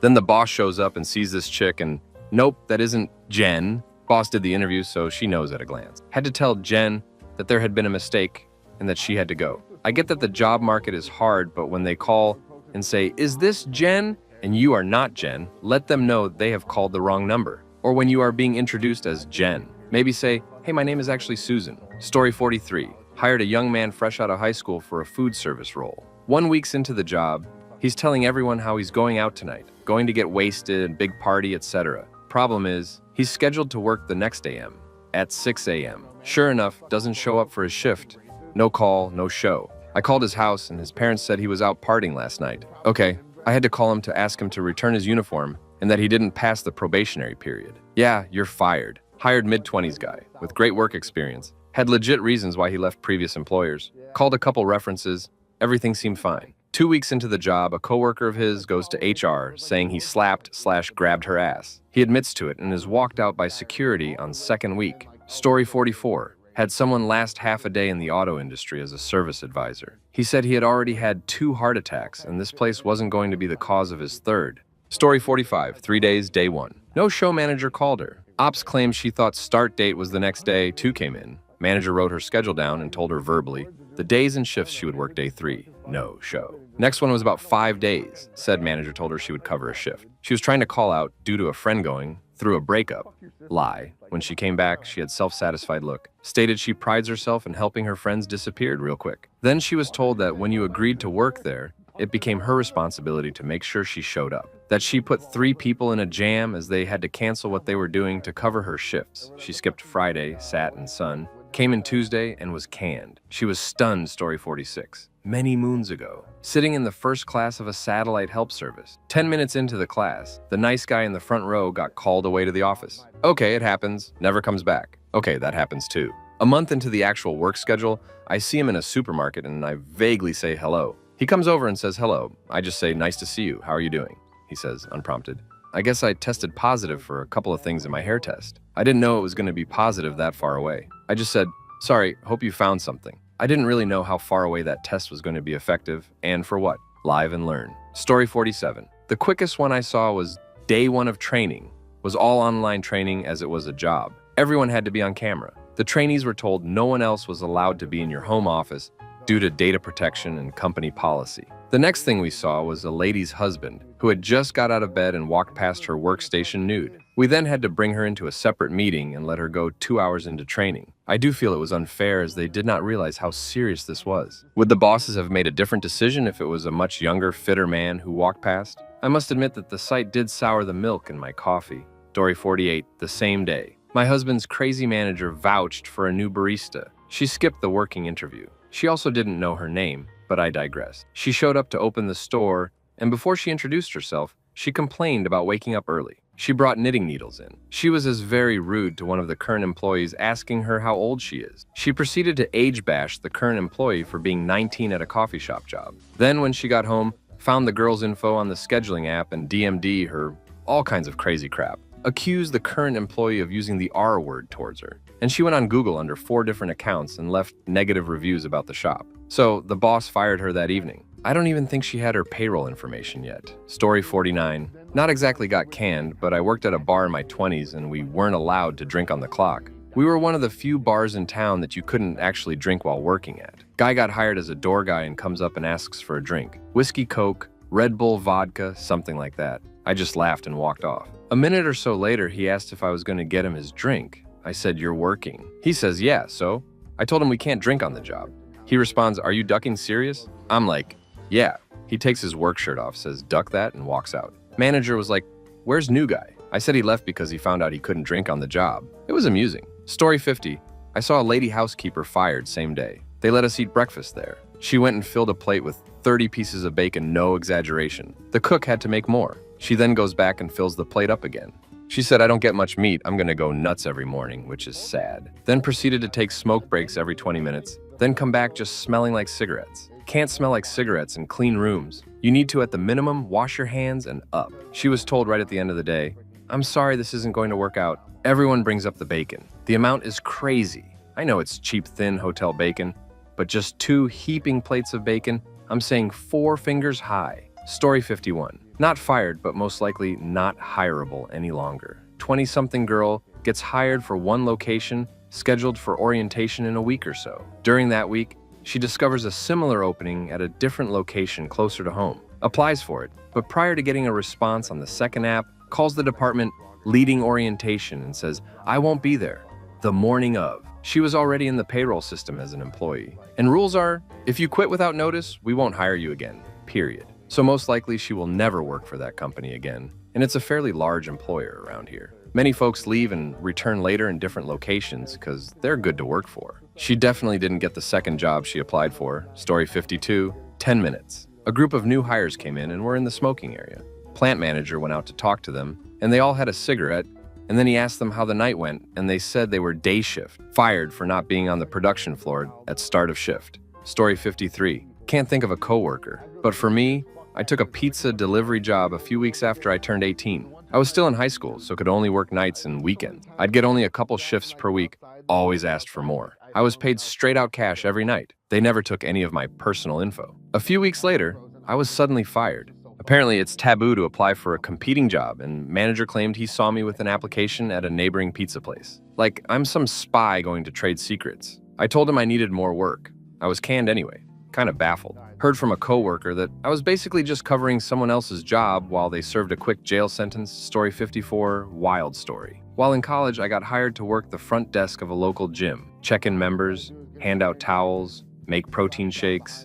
Then the boss shows up and sees this chick and, "Nope, that isn't Jen." Boss did the interview, so she knows at a glance. Had to tell Jen that there had been a mistake and that she had to go. I get that the job market is hard, but when they call and say, "Is this Jen?" and you are not Jen, let them know they have called the wrong number. Or when you are being introduced as Jen, Maybe say, hey, my name is actually Susan. Story 43. Hired a young man fresh out of high school for a food service role. 1 week into the job, he's telling everyone how he's going out tonight, going to get wasted, big party, etc. Problem is, he's scheduled to work the next AM at 6 a.m. Sure enough, doesn't show up for his shift. No call, no show. I called his house and his parents said he was out partying last night. Okay, I had to call him to ask him to return his uniform and that he didn't pass the probationary period. Yeah, you're fired. Hired mid-20s guy with great work experience. Had legit reasons why he left previous employers. Called a couple references. Everything seemed fine. 2 weeks into the job, a coworker of his goes to HR saying he slapped/grabbed her ass. He admits to it and is walked out by security on second week. Story 44. Had someone last half a day in the auto industry as a service advisor. He said he had already had 2 heart attacks and this place wasn't going to be the cause of his third. Story 45. 3 days, day 1. No show manager called her. Ops claims she thought start date was the next day. 2 came in. Manager wrote her schedule down and told her verbally the days and shifts she would work day 3. No show. Next one was about 5 days. Said manager told her she would cover a shift. She was trying to call out due to a friend going through a breakup. Lie. When she came back, she had self-satisfied look. Stated she prides herself in helping her friends disappeared real quick. Then she was told that when you agreed to work there, it became her responsibility to make sure she showed up. That she put 3 people in a jam as they had to cancel what they were doing to cover her shifts. She skipped Friday, Sat, and Sun. Came in Tuesday and was canned. She was stunned, story 46. Many moons ago, sitting in the first class of a satellite help service. 10 minutes into the class, the nice guy in the front row got called away to the office. Okay, it happens. Never comes back. Okay, that happens too. A month into the actual work schedule, I see him in a supermarket and I vaguely say hello. He comes over and says hello. I just say, nice to see you. How are you doing? He says, unprompted. I guess I tested positive for a couple of things in my hair test. I didn't know it was going to be positive that far away. I just said, sorry, hope you found something. I didn't really know how far away that test was going to be effective and for what. Live and learn. Story 47. The quickest one I saw was day 1 of training. Was all online training as it was a job. Everyone had to be on camera. The trainees were told no one else was allowed to be in your home office due to data protection and company policy. The next thing we saw was a lady's husband who had just got out of bed and walked past her workstation nude. We then had to bring her into a separate meeting and let her go 2 hours into training. I do feel it was unfair as they did not realize how serious this was. Would the bosses have made a different decision if it was a much younger, fitter man who walked past? I must admit that the sight did sour the milk in my coffee. Story 48. The same day. My husband's crazy manager vouched for a new barista. She skipped the working interview. She also didn't know her name, but I digress. She showed up to open the store, and before she introduced herself, she complained about waking up early. She brought knitting needles in. She was as very rude to one of the current employees, asking her how old she is. She proceeded to age bash the current employee for being 19 at a coffee shop job. Then when she got home, found the girl's info on the scheduling app and DM'd her all kinds of crazy crap. Accused the current employee of using the R word towards her. And she went on Google under 4 different accounts and left negative reviews about the shop. So the boss fired her that evening. I don't even think she had her payroll information yet. Story 49. Not exactly got canned, but I worked at a bar in my 20s and we weren't allowed to drink on the clock. We were one of the few bars in town that you couldn't actually drink while working at. Guy got hired as a door guy and comes up and asks for a drink. Whiskey, Coke, Red Bull, vodka, something like that. I just laughed and walked off. A minute or so later, he asked if I was going to get him his drink. I said, you're working. He says, yeah, so? I told him we can't drink on the job. He responds, are you ducking serious? I'm like, yeah. He takes his work shirt off, says, duck that, and walks out. Manager was like, where's new guy? I said he left because he found out he couldn't drink on the job. It was amusing. Story 50. I saw a lady housekeeper fired same day. They let us eat breakfast there. She went and filled a plate with 30 pieces of bacon, no exaggeration. The cook had to make more. She then goes back and fills the plate up again. She said, I don't get much meat. I'm gonna go nuts every morning, which is sad. Then proceeded to take smoke breaks every 20 minutes. Then come back just smelling like cigarettes. Can't smell like cigarettes in clean rooms. You need to, at the minimum, wash your hands and up. She was told right at the end of the day, I'm sorry this isn't going to work out. Everyone brings up the bacon. The amount is crazy. I know it's cheap, thin hotel bacon, but just 2 heaping plates of bacon, I'm saying 4 fingers high. Story 51. Not fired, but most likely not hireable any longer. 20-something girl gets hired for one location, scheduled for orientation in a week or so. During that week, she discovers a similar opening at a different location closer to home. Applies for it, but prior to getting a response on the second app, calls the department leading orientation and says, I won't be there. the morning of. She was already in the payroll system as an employee. And rules are, if you quit without notice, we won't hire you again, period. So most likely she will never work for that company again. And it's a fairly large employer around here. Many folks leave and return later in different locations because they're good to work for. She definitely didn't get the second job she applied for. Story 52, 10 minutes. A group of new hires came in and were in the smoking area. Plant manager went out to talk to them, and they all had a cigarette, and then he asked them how the night went, and they said they were day shift, fired for not being on the production floor at start of shift. Story 53. Can't think of a coworker. But for me, I took a pizza delivery job a few weeks after I turned 18. I was still in high school, so could only work nights and weekends. I'd get only a couple shifts per week, always asked for more. I was paid straight out cash every night. They never took any of my personal info. A few weeks later, I was suddenly fired. Apparently, it's taboo to apply for a competing job, and manager claimed he saw me with an application at a neighboring pizza place. Like I'm some spy going to trade secrets. I told him I needed more work. I was canned anyway, kind of baffled. Heard from a coworker that I was basically just covering someone else's job while they served a quick jail sentence. Story 54, wild story. While in college, I got hired to work the front desk of a local gym, check in members, hand out towels, make protein shakes,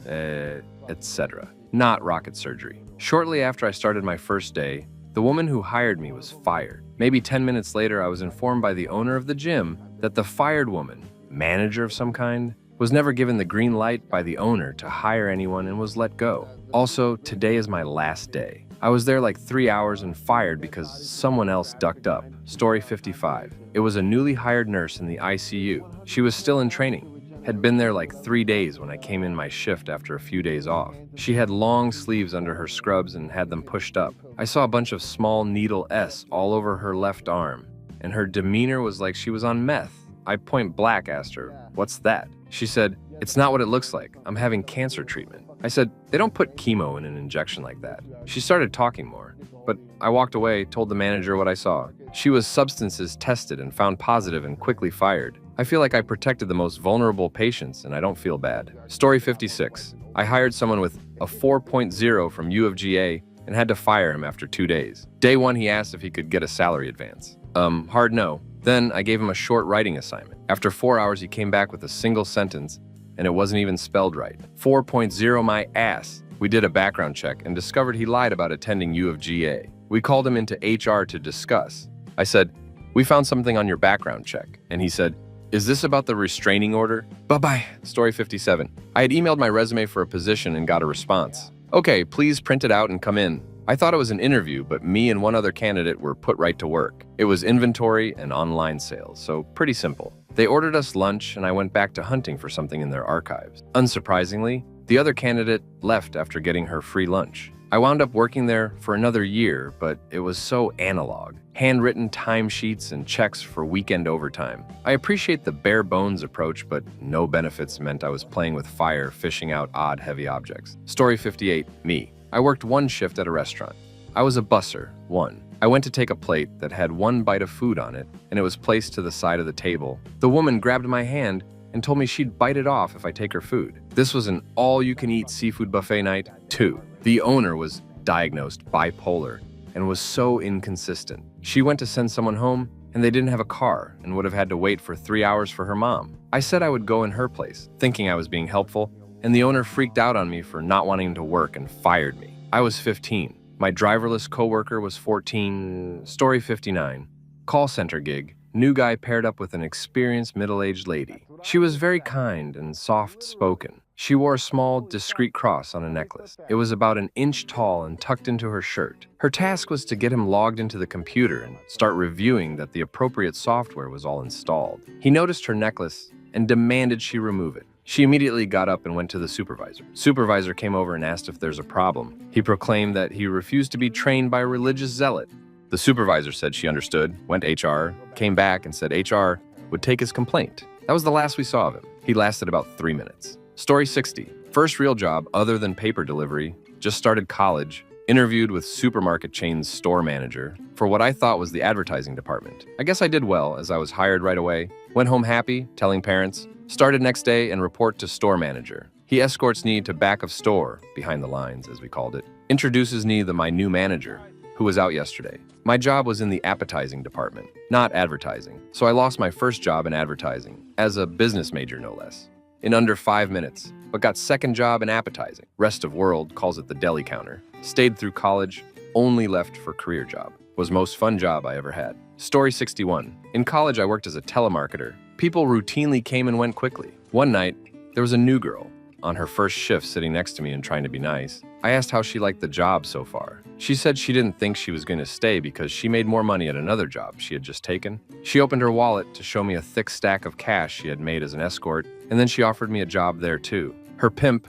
etc. Not rocket surgery. Shortly after I started my first day, the woman who hired me was fired. Maybe 10 minutes later, I was informed by the owner of the gym that the fired woman, manager of some kind, was never given the green light by the owner to hire anyone and was let go. Also, today is my last day. I was there like 3 hours and fired because someone else ducked up. Story 55. It was a newly hired nurse in the ICU. She was still in training. Had been there like 3 days when I came in my shift after a few days off. She had long sleeves under her scrubs and had them pushed up. I saw a bunch of small needle S all over her left arm, and her demeanor was like she was on meth. I point blank asked her, "What's that?" She said, "It's not what it looks like. I'm having cancer treatment." I said, "They don't put chemo in an injection like that." She started talking more, but I walked away, told the manager what I saw. She was substances tested and found positive and quickly fired. I feel like I protected the most vulnerable patients and I don't feel bad. Story 56. I hired someone with a 4.0 from U of GA and had to fire him after 2 days. Day 1, he asked if he could get a salary advance. Hard no. Then I gave him a short writing assignment. After 4 hours, he came back with a single sentence and it wasn't even spelled right. 4.0 my ass. We did a background check and discovered he lied about attending U of GA. We called him into HR to discuss. I said, "We found something on your background check." And he said, "Is this about the restraining order?" Bye-bye. Story 57. I had emailed my resume for a position and got a response. "Okay, please print it out and come in." I thought it was an interview, but me and one other candidate were put right to work. It was inventory and online sales, so pretty simple. They ordered us lunch and I went back to hunting for something in their archives. Unsurprisingly, the other candidate left after getting her free lunch. I wound up working there for another year, but it was so analog. Handwritten timesheets and checks for weekend overtime. I appreciate the bare bones approach, but no benefits meant I was playing with fire, fishing out odd, heavy objects. Story 58, me. I worked one shift at a restaurant. I was a busser, one. I went to take a plate that had one bite of food on it, and it was placed to the side of the table. The woman grabbed my hand and told me she'd bite it off if I take her food. This was an all-you-can-eat seafood buffet night, too. The owner was diagnosed bipolar and was so inconsistent. She went to send someone home, and they didn't have a car and would have had to wait for 3 hours for her mom. I said I would go in her place, thinking I was being helpful, and the owner freaked out on me for not wanting to work and fired me. I was 15. My driverless coworker was 14. Story 59. Call center gig. New guy paired up with an experienced middle-aged lady. She was very kind and soft-spoken. She wore a small, discreet cross on a necklace. It was about an inch tall and tucked into her shirt. Her task was to get him logged into the computer and start reviewing that the appropriate software was all installed. He noticed her necklace and demanded she remove it. She immediately got up and went to the supervisor. Supervisor came over and asked if there's a problem. He proclaimed that he refused to be trained by a religious zealot. The supervisor said she understood, went to HR, came back and said HR would take his complaint. That was the last we saw of him. He lasted about 3 minutes. Story 60. First real job other than paper delivery, just started college, interviewed with supermarket chain's store manager for what I thought was the advertising department. I guess I did well as I was hired right away, went home happy, telling parents, started next day and report to store manager. He escorts me to back of store, behind the lines as we called it, introduces me to my new manager. who was out yesterday. My job was in the appetizing department, not advertising, so I lost my first job in advertising, as a business major no less, in under 5 minutes, but got second job in appetizing. Rest of world calls it the deli counter. Stayed through college, only left for career job. Was most fun job I ever had. Story 61. In college, I worked as a telemarketer. People routinely came and went quickly. One night, there was a new girl on her first shift sitting next to me and trying to be nice. I asked how she liked the job so far. She said she didn't think she was going to stay because she made more money at another job she had just taken. She opened her wallet to show me a thick stack of cash she had made as an escort, and then she offered me a job there too. Her pimp,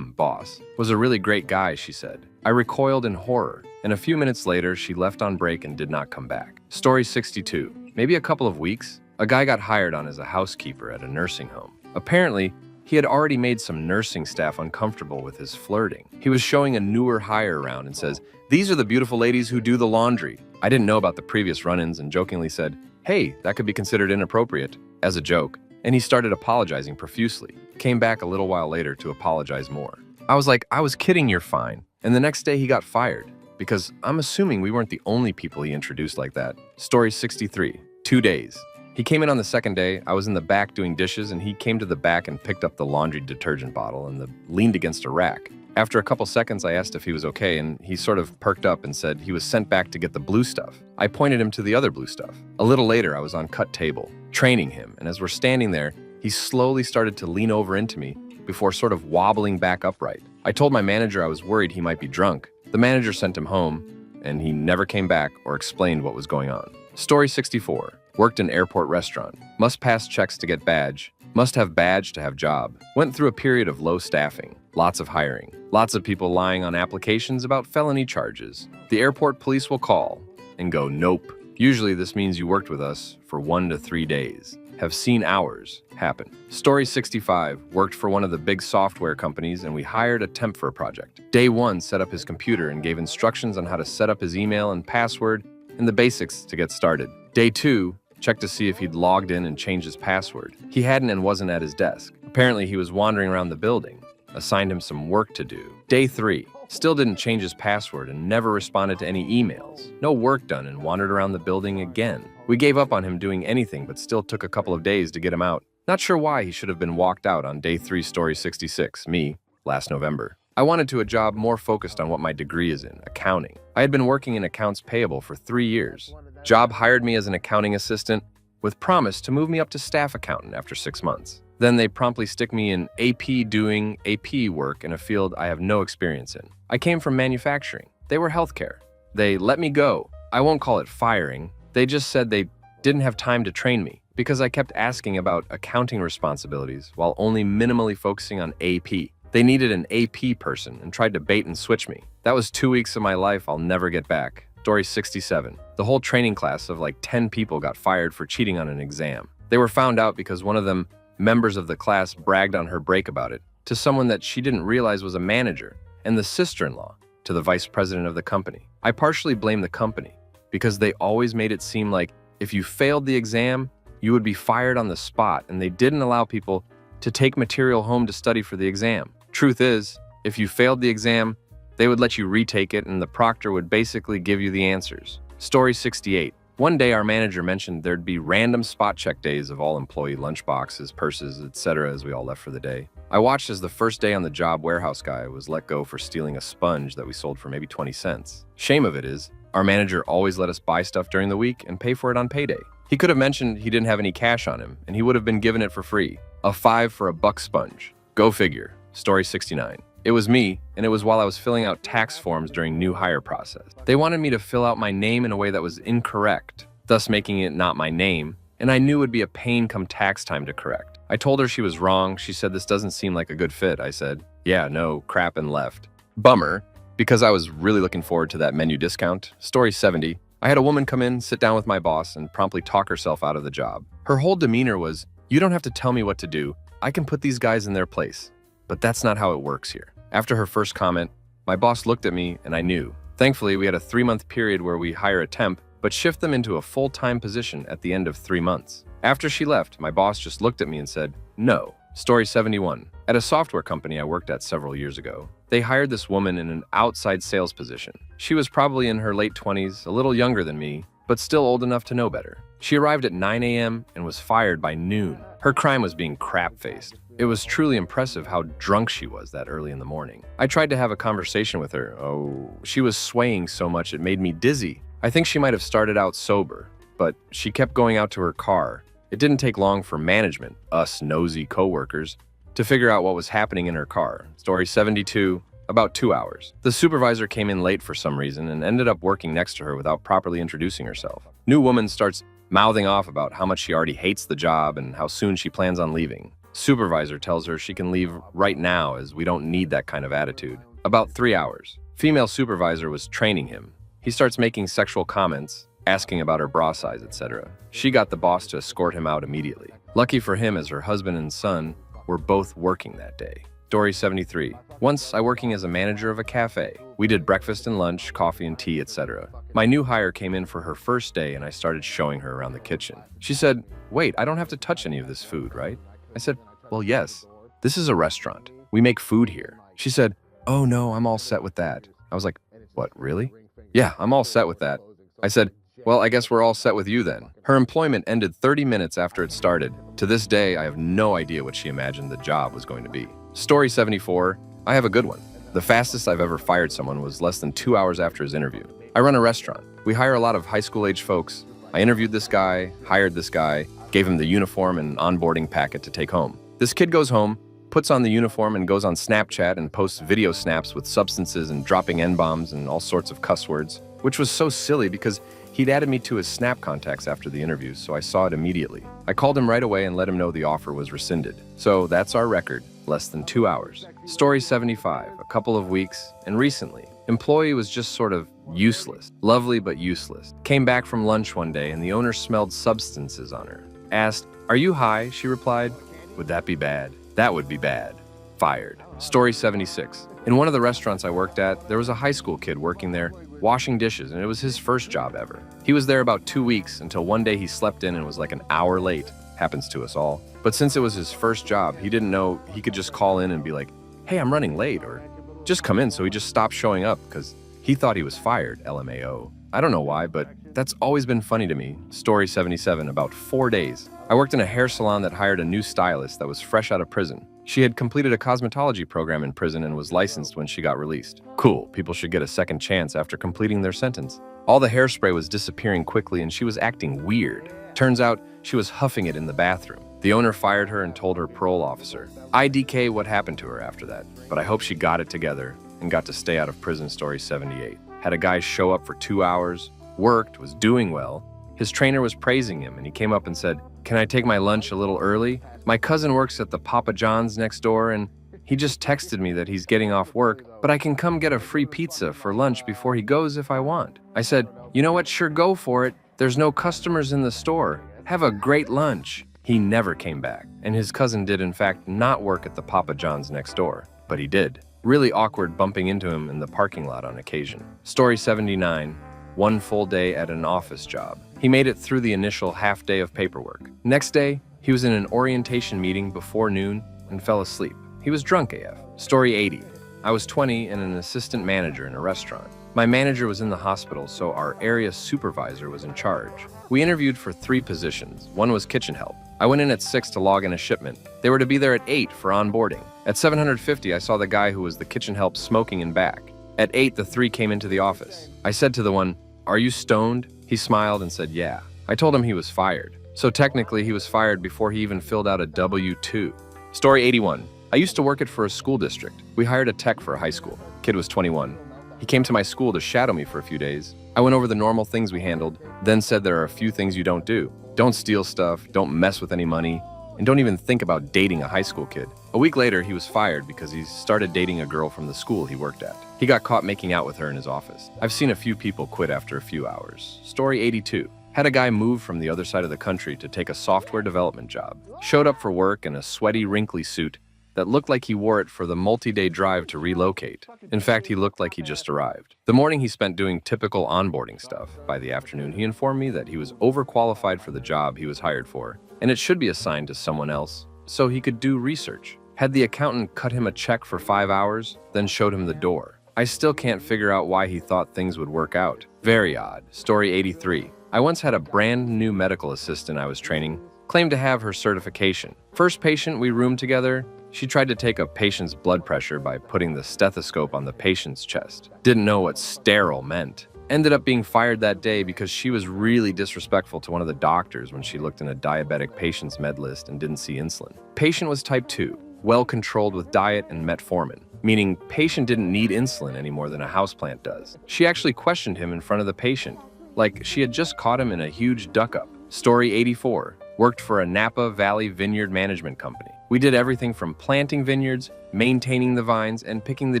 boss, was a really great guy, she said. I recoiled in horror, and a few minutes later, she left on break and did not come back. Story 62. Maybe a couple of weeks, a guy got hired on as a housekeeper at a nursing home. Apparently, he had already made some nursing staff uncomfortable with his flirting. He was showing a newer hire around and says, "These are the beautiful ladies who do the laundry." I didn't know about the previous run-ins and jokingly said, "Hey, that could be considered inappropriate," as a joke, and he started apologizing profusely. Came back a little while later to apologize more. I was like, "I was kidding, you're fine." And the next day he got fired, because I'm assuming we weren't the only people he introduced like that. Story 63. 2 days. He came in on the second day. I was in the back doing dishes, and he came to the back and picked up the laundry detergent bottle and leaned against a rack. After a couple seconds, I asked if he was okay, and he sort of perked up and said he was sent back to get the blue stuff. I pointed him to the other blue stuff. A little later, I was on cut table, training him, and as we're standing there, he slowly started to lean over into me before sort of wobbling back upright. I told my manager I was worried he might be drunk. The manager sent him home, and he never came back or explained what was going on. Story 64. Worked in airport restaurant. Must pass checks to get badge. Must have badge to have job. Went through a period of low staffing. Lots of hiring. Lots of people lying on applications about felony charges. The airport police will call and go, "Nope." Usually this means you worked with us for 1 to 3 days. Have seen hours happen. Story 65. Worked for one of the big software companies, and we hired a temp for a project. Day 1, set up his computer and gave instructions on how to set up his email and password and the basics to get started. Day 2, checked to see if he'd logged in and changed his password. He hadn't and wasn't at his desk. Apparently he was wandering around the building. Assigned him some work to do. Day 3, still didn't change his password and never responded to any emails. No work done and wandered around the building again. We gave up on him doing anything, but still took a couple of days to get him out. Not sure why he should have been walked out on day 3, story 66, me, last November. I wanted to a job more focused on what my degree is in, accounting. I had been working in accounts payable for 3 years. Job hired me as an accounting assistant with promise to move me up to staff accountant after 6 months. Then they promptly stick me in AP doing AP work in a field I have no experience in. I came from manufacturing. They were healthcare. They let me go. I won't call it firing. They just said they didn't have time to train me because I kept asking about accounting responsibilities while only minimally focusing on AP. They needed an AP person and tried to bait and switch me. That was 2 weeks of my life I'll never get back. Story 67. The whole training class of like 10 people got fired for cheating on an exam. They were found out because one of them, members of the class, bragged on her break about it to someone that she didn't realize was a manager and the sister-in-law to the vice president of the company. I partially blame the company because they always made it seem like if you failed the exam, you would be fired on the spot, and they didn't allow people to take material home to study for the exam. Truth is, if you failed the exam, they would let you retake it and the proctor would basically give you the answers. Story 68. One day our manager mentioned there'd be random spot check days of all employee lunchboxes, purses, etc. as we all left for the day. I watched as the first day on the job warehouse guy was let go for stealing a sponge that we sold for maybe 20 cents. Shame of it is, our manager always let us buy stuff during the week and pay for it on payday. He could have mentioned he didn't have any cash on him and he would have been given it for free. A $5 for a buck sponge. Go figure. Story 69. It was me, and it was while I was filling out tax forms during new hire process. They wanted me to fill out my name in a way that was incorrect, thus making it not my name, and I knew it would be a pain come tax time to correct. I told her she was wrong. She said this doesn't seem like a good fit. I said, yeah, no, crap, and left. Bummer, because I was really looking forward to that menu discount. Story 70. I had a woman come in, sit down with my boss, and promptly talk herself out of the job. Her whole demeanor was, you don't have to tell me what to do. I can put these guys in their place. But that's not how it works here. After her first comment, my boss looked at me and I knew. Thankfully, we had a 3-month period where we hire a temp, but shift them into a full-time position at the end of 3 months. After she left, my boss just looked at me and said, no. Story 71. At a software company I worked at several years ago, They hired this woman in an outside sales position. She was probably in her late 20s, a little younger than me, but still old enough to know better. She arrived at 9 a.m. and was fired by noon. Her crime was being crap-faced. It was truly impressive how drunk she was that early in the morning. I tried to have a conversation with her. Oh, she was swaying so much it made me dizzy. I think she might have started out sober, but she kept going out to her car. It didn't take long for management, us nosy coworkers, to figure out what was happening in her car. Story 72, about 2 hours. The supervisor came in late for some reason and ended up working next to her without properly introducing herself. New woman starts mouthing off about how much she already hates the job and how soon she plans on leaving. Supervisor tells her she can leave right now as we don't need that kind of attitude. About 3 hours. Female supervisor was training him. He starts making sexual comments, asking about her bra size, etc. She got the boss to escort him out immediately. Lucky for him, as her husband and son were both working that day. Story 73. Once I working as a manager of a cafe. We did breakfast and lunch, coffee and tea, etc. My new hire came in for her first day and I started showing her around the kitchen. She said, "Wait, I don't have to touch any of this food, right?" I said, "Well, yes. This is a restaurant. We make food here." She said, "Oh no, I'm all set with that." I was like, "What, really?" "Yeah, I'm all set with that." I said, "Well, I guess we're all set with you then." Her employment ended 30 minutes after it started. To this day, I have no idea what she imagined the job was going to be. Story 74. I have a good one. The fastest I've ever fired someone was less than 2 hours after his interview. I run a restaurant. We hire a lot of high school-age folks. I interviewed this guy, hired this guy, gave him the uniform and onboarding packet to take home. This kid goes home, puts on the uniform and goes on Snapchat and posts video snaps with substances and dropping N-bombs and all sorts of cuss words, which was so silly because he'd added me to his Snap contacts after the interview, so I saw it immediately. I called him right away and let him know the offer was rescinded. So that's our record, less than 2 hours. Story 75, a couple of weeks, and recently. Employee was just sort of useless. Lovely but useless. Came back from lunch one day and the owner smelled substances on her. Asked, "Are you high?" She replied, "Would that be bad?" "That would be bad." Fired. Story 76. In one of the restaurants I worked at, there was a high school kid working there, washing dishes, and it was his first job ever. He was there about 2 weeks until one day he slept in and was like an hour late. Happens to us all. But since it was his first job, he didn't know he could just call in and be like, "Hey, I'm running late," or just come in, so he just stopped showing up because he thought he was fired, LMAO. I don't know why, but that's always been funny to me. Story 77, about 4 days. I worked in a hair salon that hired a new stylist that was fresh out of prison. She had completed a cosmetology program in prison and was licensed when she got released. Cool, people should get a second chance after completing their sentence. All the hairspray was disappearing quickly and she was acting weird. Turns out she was huffing it in the bathroom. The owner fired her and told her parole officer. IDK what happened to her after that, but I hope she got it together and got to stay out of prison. Story 78. Had a guy show up for 2 hours, worked, was doing well. His trainer was praising him and he came up and said, "Can I take my lunch a little early? My cousin works at the Papa John's next door and he just texted me that he's getting off work, but I can come get a free pizza for lunch before he goes if I want." I said, "You know what, sure, go for it. There's no customers in the store. Have a great lunch." He never came back, and his cousin did in fact not work at the Papa John's next door, but he did. Really awkward bumping into him in the parking lot on occasion. Story 79, one full day at an office job. He made it through the initial half day of paperwork. Next day, he was in an orientation meeting before noon and fell asleep. He was drunk AF. Story 80, I was 20 and an assistant manager in a restaurant. My manager was in the hospital, so our area supervisor was in charge. We interviewed for 3 positions. One was kitchen help. I went in at 6 to log in a shipment. They were to be there at 8 for onboarding. At 7:50, I saw the guy who was the kitchen help smoking in back. At 8, the 3 came into the office. I said to the one, "Are you stoned?" He smiled and said, "Yeah." I told him he was fired. So technically, he was fired before he even filled out a W-2. Story 81. I used to work it for a school district. We hired a tech for a high school. Kid was 21. He came to my school to shadow me for a few days. I went over the normal things we handled, then said there are a few things you don't do. Don't steal stuff, don't mess with any money, and don't even think about dating a high school kid. A week later, he was fired because he started dating a girl from the school he worked at. He got caught making out with her in his office. I've seen a few people quit after a few hours. Story 82. Had a guy move from the other side of the country to take a software development job. Showed up for work in a sweaty, wrinkly suit that looked like he wore it for the multi-day drive to relocate. In fact, he looked like he just arrived. The morning he spent doing typical onboarding stuff. By the afternoon, he informed me that he was overqualified for the job he was hired for, and it should be assigned to someone else so he could do research. Had the accountant cut him a check for 5 hours, then showed him the door. I still can't figure out why he thought things would work out. Very odd. Story 83. I once had a brand new medical assistant I was training claim to have her certification. First patient we roomed together, she tried to take a patient's blood pressure by putting the stethoscope on the patient's chest. Didn't know what sterile meant. Ended up being fired that day because she was really disrespectful to one of the doctors when she looked in a diabetic patient's med list and didn't see insulin. Patient was type 2, well controlled with diet and metformin, meaning patient didn't need insulin any more than a houseplant does. She actually questioned him in front of the patient, like she had just caught him in a huge duck-up. Story 84. Worked for a Napa Valley vineyard management company. We did everything from planting vineyards, maintaining the vines, and picking the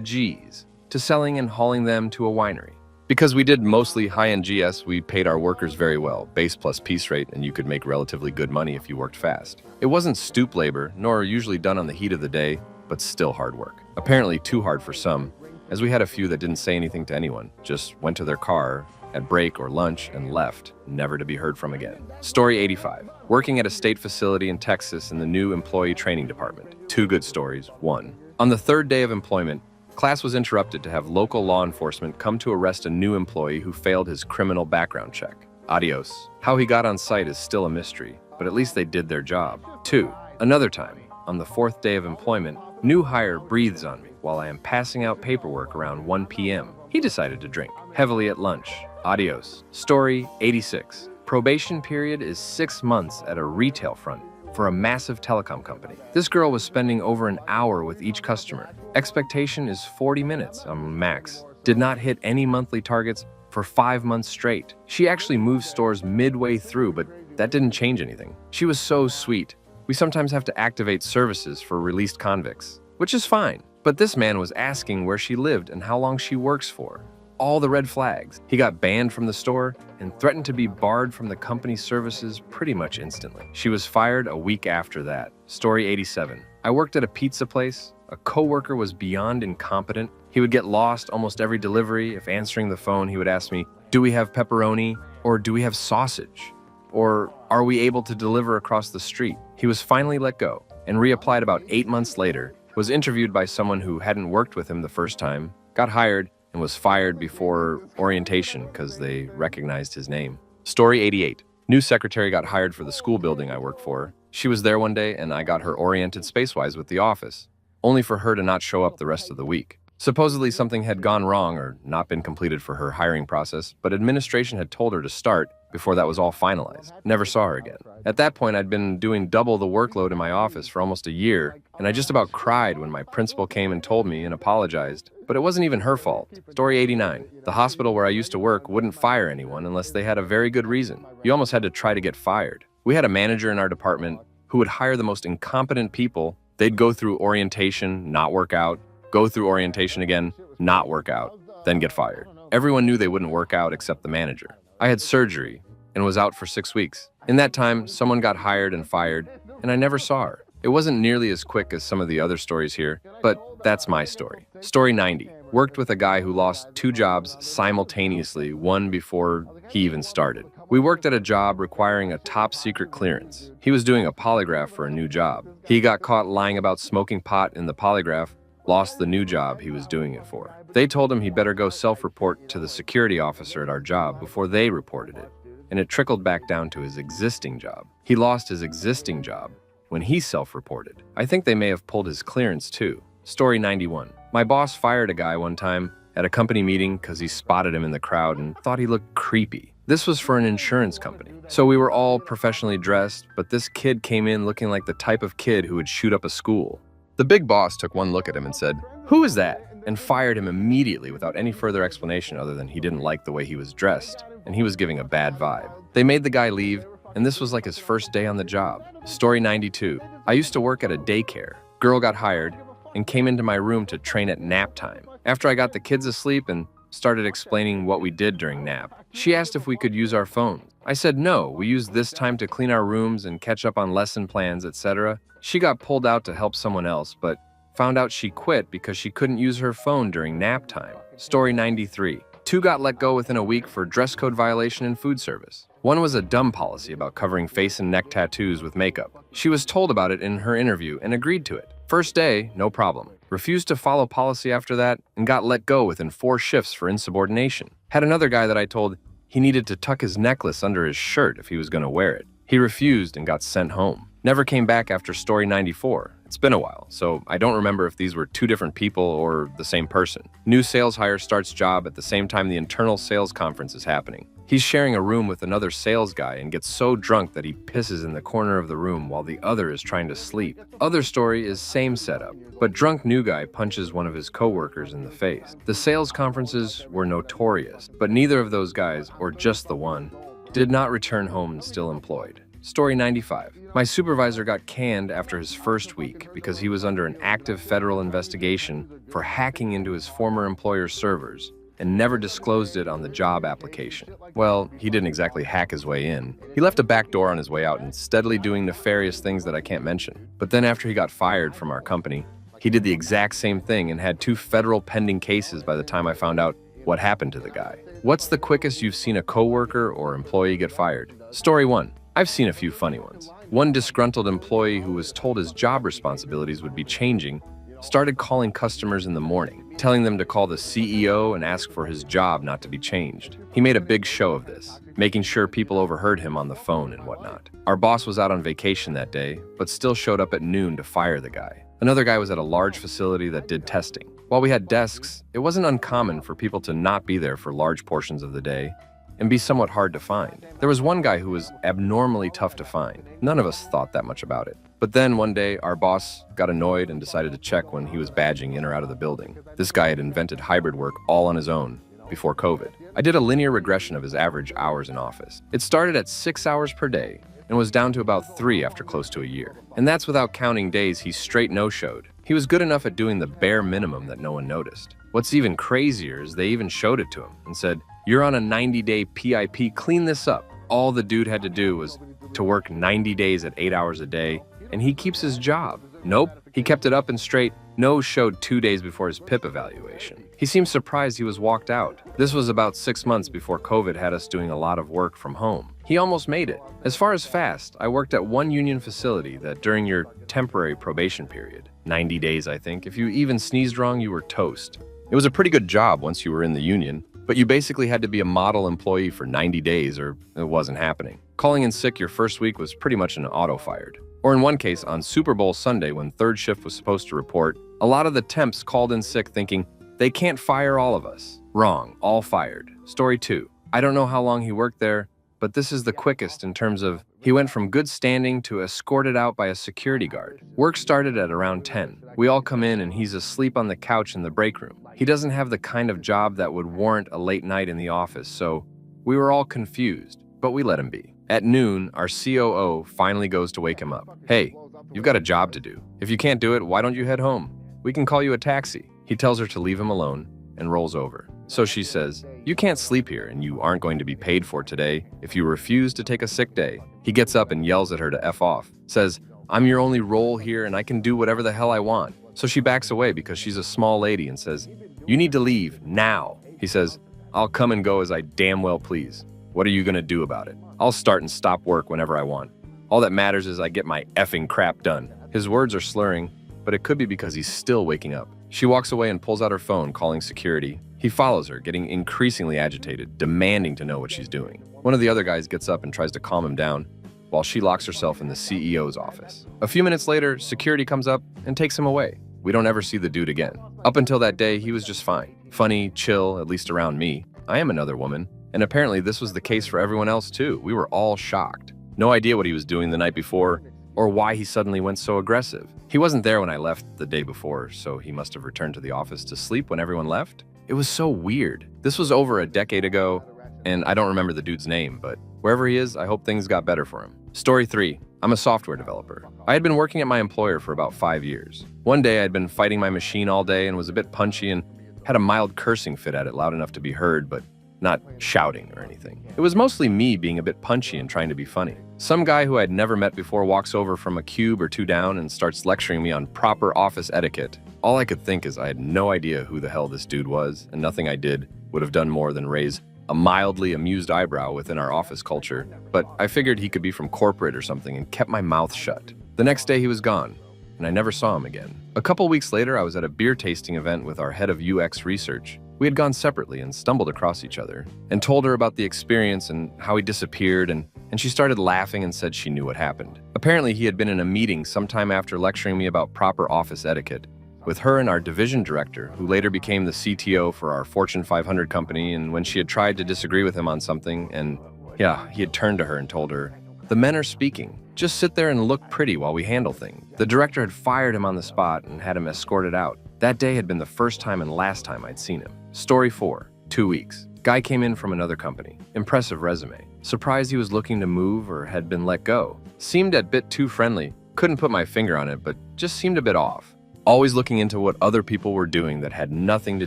G's, to selling and hauling them to a winery. Because we did mostly high-end GS, we paid our workers very well, base plus piece rate, and you could make relatively good money if you worked fast. It wasn't stoop labor, nor usually done on the heat of the day, but still hard work. Apparently too hard for some, as we had a few that didn't say anything to anyone, just went to their car, at break or lunch, and left, never to be heard from again. Story 85. Working at a state facility in Texas in the new employee training department. 2 good stories. 1. On the 3rd day of employment, class was interrupted to have local law enforcement come to arrest a new employee who failed his criminal background check. Adios. How he got on site is still a mystery, but at least they did their job. 2. Another time, on the 4th day of employment, new hire breathes on me while I am passing out paperwork around 1 p.m. He decided to drink heavily at lunch. Adios. Story 86. Probation period is 6 months at a retail front for a massive telecom company. This girl was spending over an hour with each customer. Expectation is 40 minutes on max. Did not hit any monthly targets for 5 months straight. She actually moved stores midway through, but that didn't change anything. She was so sweet. We sometimes have to activate services for released convicts, which is fine. But this man was asking where she lived and how long she works for. All the red flags. He got banned from the store and threatened to be barred from the company's services pretty much instantly. She was fired a week after that. Story 87. I worked at a pizza place. A coworker was beyond incompetent. He would get lost almost every delivery. If answering the phone, he would ask me, "Do we have pepperoni?" or "Do we have sausage?" or "Are we able to deliver across the street?" He was finally let go and reapplied about 8 months later, was interviewed by someone who hadn't worked with him the first time, got hired, and was fired before orientation because they recognized his name. Story 88. New secretary got hired for the school building I work for. She was there one day and I got her oriented spacewise with the office, only for her to not show up the rest of the week. Supposedly something had gone wrong or not been completed for her hiring process, but administration had told her to start before that was all finalized. Never saw her again. At that point, I'd been doing double the workload in my office for almost a year, and I just about cried when my principal came and told me and apologized. But it wasn't even her fault. Story 89. The hospital where I used to work wouldn't fire anyone unless they had a very good reason. You almost had to try to get fired. We had a manager in our department who would hire the most incompetent people. They'd go through orientation, not work out, go through orientation again, not work out, then get fired. Everyone knew they wouldn't work out except the manager. I had surgery and was out for 6 weeks. In that time, someone got hired and fired, and I never saw her. It wasn't nearly as quick as some of the other stories here, but that's my story. Story 90. Worked with a guy who lost 2 jobs simultaneously, one before he even started. We worked at a job requiring a top secret clearance. He was doing a polygraph for a new job. He got caught lying about smoking pot in the polygraph, lost the new job he was doing it for. They told him he'd better go self-report to the security officer at our job before they reported it, and it trickled back down to his existing job. He lost his existing job when he self-reported. I think they may have pulled his clearance too. Story 91. My boss fired a guy one time at a company meeting because he spotted him in the crowd and thought he looked creepy. This was for an insurance company. So we were all professionally dressed, but this kid came in looking like the type of kid who would shoot up a school. The big boss took one look at him and said, "Who is that?" and fired him immediately without any further explanation other than he didn't like the way he was dressed and he was giving a bad vibe. They made the guy leave, and this was like his first day on the job. Story 92. I used to work at a daycare. Girl got hired and came into my room to train at nap time. After I got the kids asleep and started explaining what we did during nap, she asked if we could use our phones. I said no, we use this time to clean our rooms and catch up on lesson plans, etc. She got pulled out to help someone else, but found out she quit because she couldn't use her phone during nap time. Story 93. 2 got let go within a week for dress code violation in food service. One was a dumb policy about covering face and neck tattoos with makeup. She was told about it in her interview and agreed to it. First day, no problem. Refused to follow policy after that and got let go within 4 shifts for insubordination. Had another guy that I told he needed to tuck his necklace under his shirt if he was going to wear it. He refused and got sent home. Never came back after story 94. It's been a while, so I don't remember if these were 2 different people or the same person. New sales hire starts job at the same time the internal sales conference is happening. He's sharing a room with another sales guy and gets so drunk that he pisses in the corner of the room while the other is trying to sleep. Other story is same setup, but drunk new guy punches one of his coworkers in the face. The sales conferences were notorious, but neither of those guys, or just the one, did not return home and still employed. Story 95. My supervisor got canned after his first week because he was under an active federal investigation for hacking into his former employer's servers and never disclosed it on the job application. Well, he didn't exactly hack his way in. He left a back door on his way out and steadily doing nefarious things that I can't mention. But then after he got fired from our company, he did the exact same thing and had 2 federal pending cases by the time I found out what happened to the guy. What's the quickest you've seen a coworker or employee get fired? Story 1. I've seen a few funny ones. One disgruntled employee who was told his job responsibilities would be changing started calling customers in the morning, telling them to call the CEO and ask for his job not to be changed. He made a big show of this, making sure people overheard him on the phone and whatnot. Our boss was out on vacation that day, but still showed up at noon to fire the guy. Another guy was at a large facility that did testing. While we had desks, it wasn't uncommon for people to not be there for large portions of the day and be somewhat hard to find. There was one guy who was abnormally tough to find. None of us thought that much about it. But then one day, our boss got annoyed and decided to check when he was badging in or out of the building. This guy had invented hybrid work all on his own before COVID. I did a linear regression of his average hours in office. It started at 6 hours per day and was down to about 3 after close to a year. And that's without counting days he straight no-showed. He was good enough at doing the bare minimum that no one noticed. What's even crazier is they even showed it to him and said, "You're on a 90-day PIP, clean this up." All the dude had to do was to work 90 days at 8 hours a day, and he keeps his job. Nope, he kept it up and straight. No showed 2 days before his PIP evaluation. He seemed surprised he was walked out. This was about 6 months before COVID had us doing a lot of work from home. He almost made it. As far as fast, I worked at one union facility that during your temporary probation period, 90 days I think, if you even sneezed wrong, you were toast. It was a pretty good job once you were in the union, but you basically had to be a model employee for 90 days or it wasn't happening. Calling in sick your first week was pretty much an auto-fired. Or in one case, on Super Bowl Sunday when third shift was supposed to report, a lot of the temps called in sick thinking, they can't fire all of us. Wrong, all fired. Story 2. I don't know how long he worked there, but this is the quickest in terms of he went from good standing to escorted out by a security guard. Work started at around 10. We all come in and he's asleep on the couch in the break room. He doesn't have the kind of job that would warrant a late night in the office, so we were all confused, but we let him be. At noon, our COO finally goes to wake him up. "Hey, you've got a job to do. If you can't do it, why don't you head home? We can call you a taxi." He tells her to leave him alone and rolls over. So she says, "You can't sleep here and you aren't going to be paid for today if you refuse to take a sick day." He gets up and yells at her to F off, says, "I'm your only role here and I can do whatever the hell I want." So she backs away because she's a small lady and says, "You need to leave now." He says, "I'll come and go as I damn well please. What are you gonna do about it? I'll start and stop work whenever I want. All that matters is I get my effing crap done." His words are slurring, but it could be because he's still waking up. She walks away and pulls out her phone, calling security. He follows her, getting increasingly agitated, demanding to know what she's doing. One of the other guys gets up and tries to calm him down, while she locks herself in the CEO's office. A few minutes later, security comes up and takes him away. We don't ever see the dude again. Up until that day, he was just fine. Funny, chill, at least around me. I am another woman, and apparently this was the case for everyone else too. We were all shocked. No idea what he was doing the night before, or why he suddenly went so aggressive. He wasn't there when I left the day before, so he must have returned to the office to sleep when everyone left. It was so weird. This was over a decade ago, and I don't remember the dude's name, but wherever he is, I hope things got better for him. Story 3. I'm a software developer. I had been working at my employer for about 5 years. One day I'd been fighting my machine all day and was a bit punchy and had a mild cursing fit at it loud enough to be heard, but not shouting or anything. It was mostly me being a bit punchy and trying to be funny. Some guy who I'd never met before walks over from a cube or 2 down and starts lecturing me on proper office etiquette. All I could think is I had no idea who the hell this dude was, and nothing I did would have done more than raise a mildly amused eyebrow within our office culture, but I figured he could be from corporate or something and kept my mouth shut. The next day he was gone. and I never saw him again. A couple weeks later, I was at a beer tasting event with our head of UX research. We had gone separately and stumbled across each other, and told her about the experience and how he disappeared, and she started laughing and said she knew what happened. Apparently, he had been in a meeting sometime after lecturing me about proper office etiquette with her and our division director, who later became the CTO for our Fortune 500 company, and when she had tried to disagree with him on something, and yeah, he had turned to her and told her, "The men are speaking. Just sit there and look pretty while we handle things." The director had fired him on the spot and had him escorted out. That day had been the first time and last time I'd seen him. Story 4, 2 weeks. Guy came in from another company. Impressive resume. Surprised he was looking to move or had been let go. Seemed a bit too friendly. Couldn't put my finger on it, but just seemed a bit off. Always looking into what other people were doing that had nothing to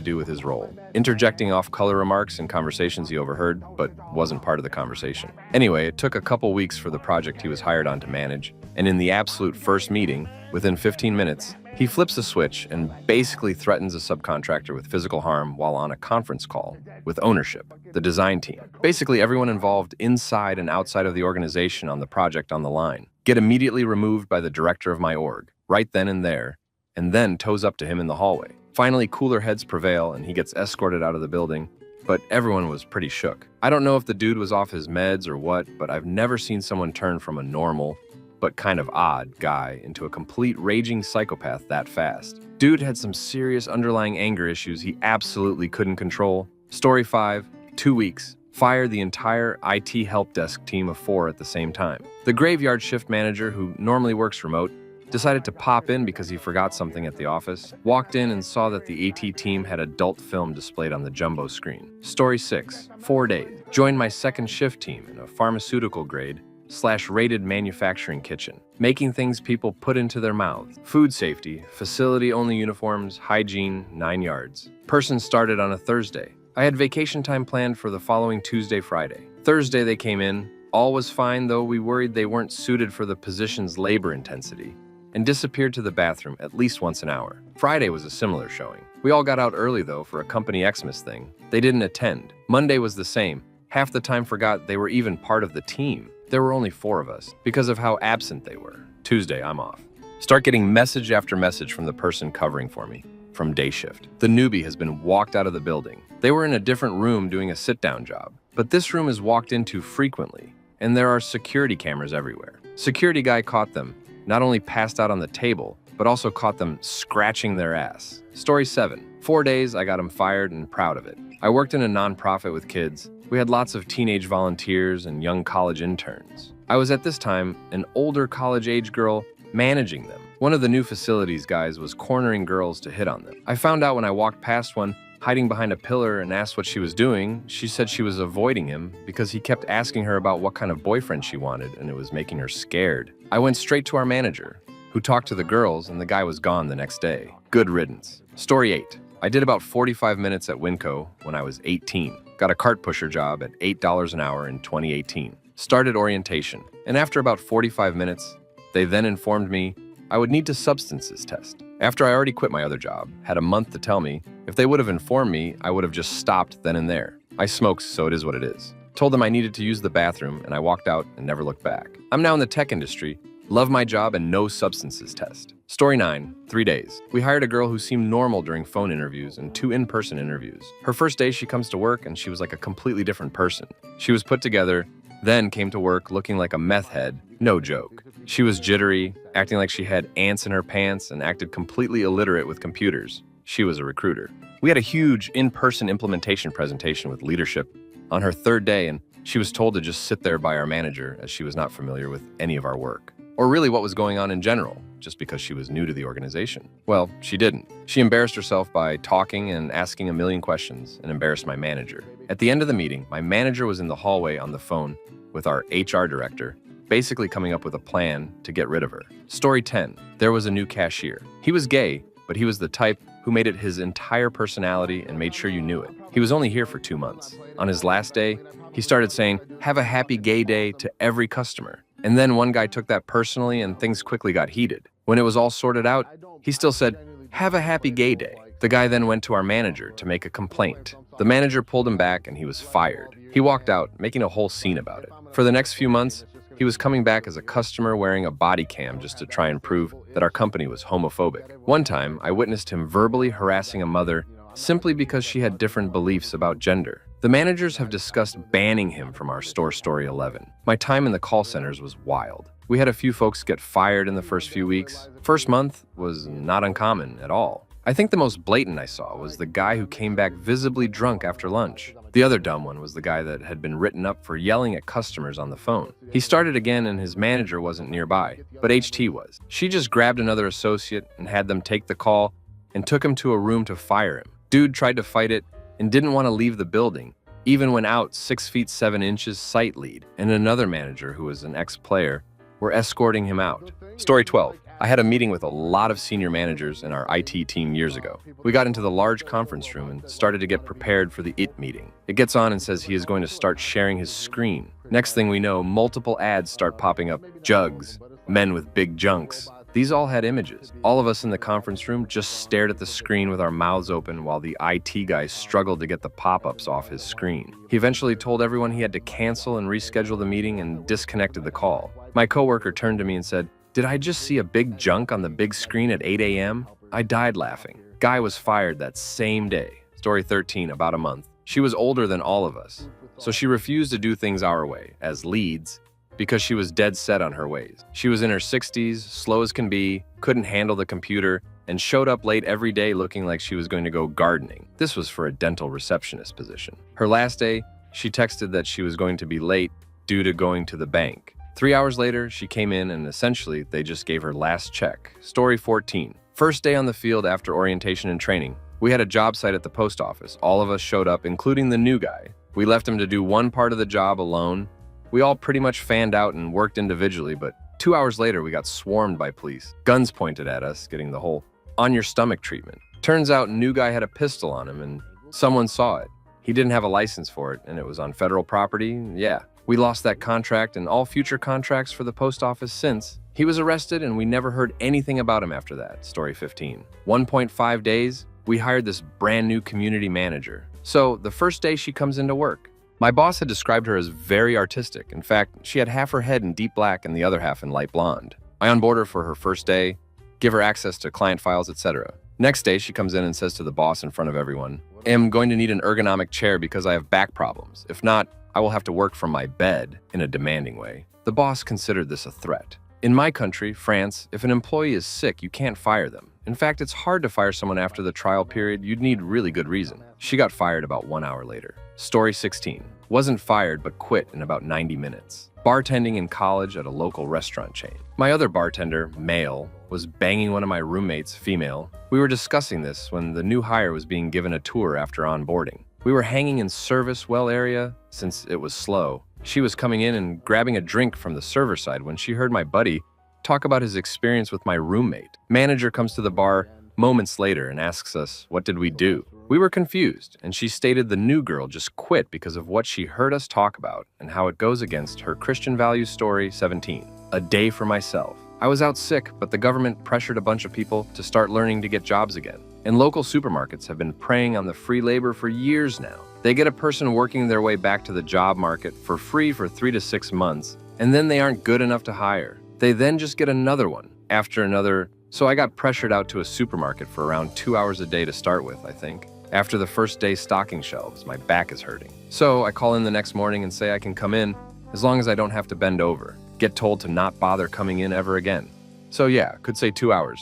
do with his role. Interjecting off-color remarks in conversations he overheard, but wasn't part of the conversation. Anyway, it took a couple weeks for the project he was hired on to manage, and in the absolute first meeting, within 15 minutes, he flips a switch and basically threatens a subcontractor with physical harm while on a conference call with ownership, the design team. Basically everyone involved inside and outside of the organization on the project on the line. Get immediately removed by the director of my org, right then and there, and then toes up to him in the hallway. Finally, cooler heads prevail and he gets escorted out of the building, but everyone was pretty shook. I don't know if the dude was off his meds or what, but I've never seen someone turn from a normal, but kind of odd guy into a complete raging psychopath that fast. Dude had some serious underlying anger issues he absolutely couldn't control. Story 5, 2 weeks. Fired the entire IT help desk team of 4 at the same time. The graveyard shift manager, who normally works remote, decided to pop in because he forgot something at the office. Walked in and saw that the AT team had adult film displayed on the jumbo screen. Story 6, 4 days. Joined my second shift team in a pharmaceutical grade / rated manufacturing kitchen, making things people put into their mouths. Food safety, facility-only uniforms, hygiene, 9 yards. Person started on a Thursday. I had vacation time planned for the following Tuesday, Friday. Thursday they came in. All was fine, though we worried they weren't suited for the position's labor intensity, and disappeared to the bathroom at least once an hour. Friday was a similar showing. We all got out early, though, for a company Xmas thing. They didn't attend. Monday was the same. Half the time forgot they were even part of the team. There were only 4 of us, because of how absent they were. Tuesday, I'm off. Start getting message after message from the person covering for me, from day shift. The newbie has been walked out of the building. They were in a different room doing a sit-down job, but this room is walked into frequently, and there are security cameras everywhere. Security guy caught them, not only passed out on the table, but also caught them scratching their ass. Story 7, 4 days, I got him fired and proud of it. I worked in a nonprofit with kids. We had lots of teenage volunteers and young college interns. I was at this time an older college-age girl managing them. One of the new facilities guys was cornering girls to hit on them. I found out when I walked past one, hiding behind a pillar, and asked what she was doing. She said she was avoiding him because he kept asking her about what kind of boyfriend she wanted, and it was making her scared. I went straight to our manager, who talked to the girls, and the guy was gone the next day. Good riddance. Story 8. I did about 45 minutes at Winco when I was 18. Got a cart pusher job at $8 an hour in 2018. Started orientation, and after about 45 minutes, they then informed me I would need to substances test. After I already quit my other job, had a month to tell me, if they would have informed me, I would have just stopped then and there. I smoke, so it is what it is. Told them I needed to use the bathroom, and I walked out and never looked back. I'm now in the tech industry, love my job, and no substances test. Story 9, 3 days. We hired a girl who seemed normal during phone interviews and 2 in-person interviews. Her first day she comes to work and she was like a completely different person. She was put together, then came to work looking like a meth head. No joke. She was jittery, acting like she had ants in her pants, and acted completely illiterate with computers. She was a recruiter. We had a huge in-person implementation presentation with leadership on her 3rd day, and she was told to just sit there by our manager as she was not familiar with any of our work, or really what was going on in general, just because she was new to the organization. Well, she didn't. She embarrassed herself by talking and asking a million questions and embarrassed my manager. At the end of the meeting, my manager was in the hallway on the phone with our HR director, basically coming up with a plan to get rid of her. Story 10. There was a new cashier. He was gay, but he was the type who made it his entire personality and made sure you knew it. He was only here for 2 months. On his last day, he started saying, "Have a happy gay day" to every customer. And then one guy took that personally and things quickly got heated. When it was all sorted out, he still said, "Have a happy gay day." The guy then went to our manager to make a complaint. The manager pulled him back and he was fired. He walked out, making a whole scene about it. For the next few months, He was coming back as a customer wearing a body cam just to try and prove that our company was homophobic. One time, I witnessed him verbally harassing a mother simply because she had different beliefs about gender. The managers have discussed banning him from our store Story 11. My time in the call centers was wild. We had a few folks get fired in the first few weeks. First month was not uncommon at all. I think the most blatant I saw was the guy who came back visibly drunk after lunch. The other dumb one was the guy that had been written up for yelling at customers on the phone. He started again and his manager wasn't nearby, but HT was. She just grabbed another associate and had them take the call and took him to a room to fire him. Dude tried to fight it and didn't want to leave the building, even went out 6 feet 7 inches sight lead, and another manager who was an ex-player were escorting him out. Story 12. I had a meeting with a lot of senior managers in our IT team years ago. We got into the large conference room and started to get prepared for the IT meeting. It gets on and says he is going to start sharing his screen. Next thing we know, multiple ads start popping up. Jugs, men with big junks. These all had images. All of us in the conference room just stared at the screen with our mouths open while the IT guy struggled to get the pop-ups off his screen. He eventually told everyone he had to cancel and reschedule the meeting and disconnected the call. My coworker turned to me and said, "Did I just see a big junk on the big screen at 8 a.m.? I died laughing. Guy was fired that same day. Story 13, about a month. She was older than all of us, so she refused to do things our way, as leads, because she was dead set on her ways. She was in her 60s, slow as can be, couldn't handle the computer, and showed up late every day looking like she was going to go gardening. This was for a dental receptionist position. Her last day, she texted that she was going to be late due to going to the bank. 3 hours later, she came in and essentially they just gave her last check. Story 14. First day on the field after orientation and training. We had a job site at the post office. All of us showed up, including the new guy. We left him to do one part of the job alone. We all pretty much fanned out and worked individually, but 2 hours later, we got swarmed by police. Guns pointed at us, getting the whole on your stomach treatment. Turns out new guy had a pistol on him and someone saw it. He didn't have a license for it and it was on federal property. Yeah. We lost that contract and all future contracts for the post office since. He was arrested and we never heard anything about him after that. Story 15. 1.5 days, we hired this brand new community manager. So the first day she comes into work. My boss had described her as very artistic. In fact, she had half her head in deep black and the other half in light blonde. I onboard her for her first day, give her access to client files, etc. Next day, she comes in and says to the boss in front of everyone, "I'm going to need an ergonomic chair because I have back problems. If not, I will have to work from my bed," in a demanding way. The boss considered this a threat. In my country, France, if an employee is sick, you can't fire them. In fact, it's hard to fire someone after the trial period. You'd need really good reason. She got fired about 1 hour later. Story 16. Wasn't fired, but quit in about 90 minutes. Bartending in college at a local restaurant chain. My other bartender, male, was banging one of my roommates, female. We were discussing this when the new hire was being given a tour after onboarding. We were hanging in service well area since it was slow. She was coming in and grabbing a drink from the server side when she heard my buddy talk about his experience with my roommate. Manager comes to the bar moments later and asks us, what did we do? We were confused, and she stated the new girl just quit because of what she heard us talk about and how it goes against her Christian values. Story 17. A day for myself. I was out sick, but the government pressured a bunch of people to start learning to get jobs again. And local supermarkets have been preying on the free labor for years now. They get a person working their way back to the job market for free for 3 to 6 months, and then they aren't good enough to hire. They then just get another one after another. So I got pressured out to a supermarket for around 2 hours a day to start with, I think. After the first day stocking shelves, my back is hurting. So I call in the next morning and say I can come in as long as I don't have to bend over. Get told to not bother coming in ever again. So yeah, could say 2 hours.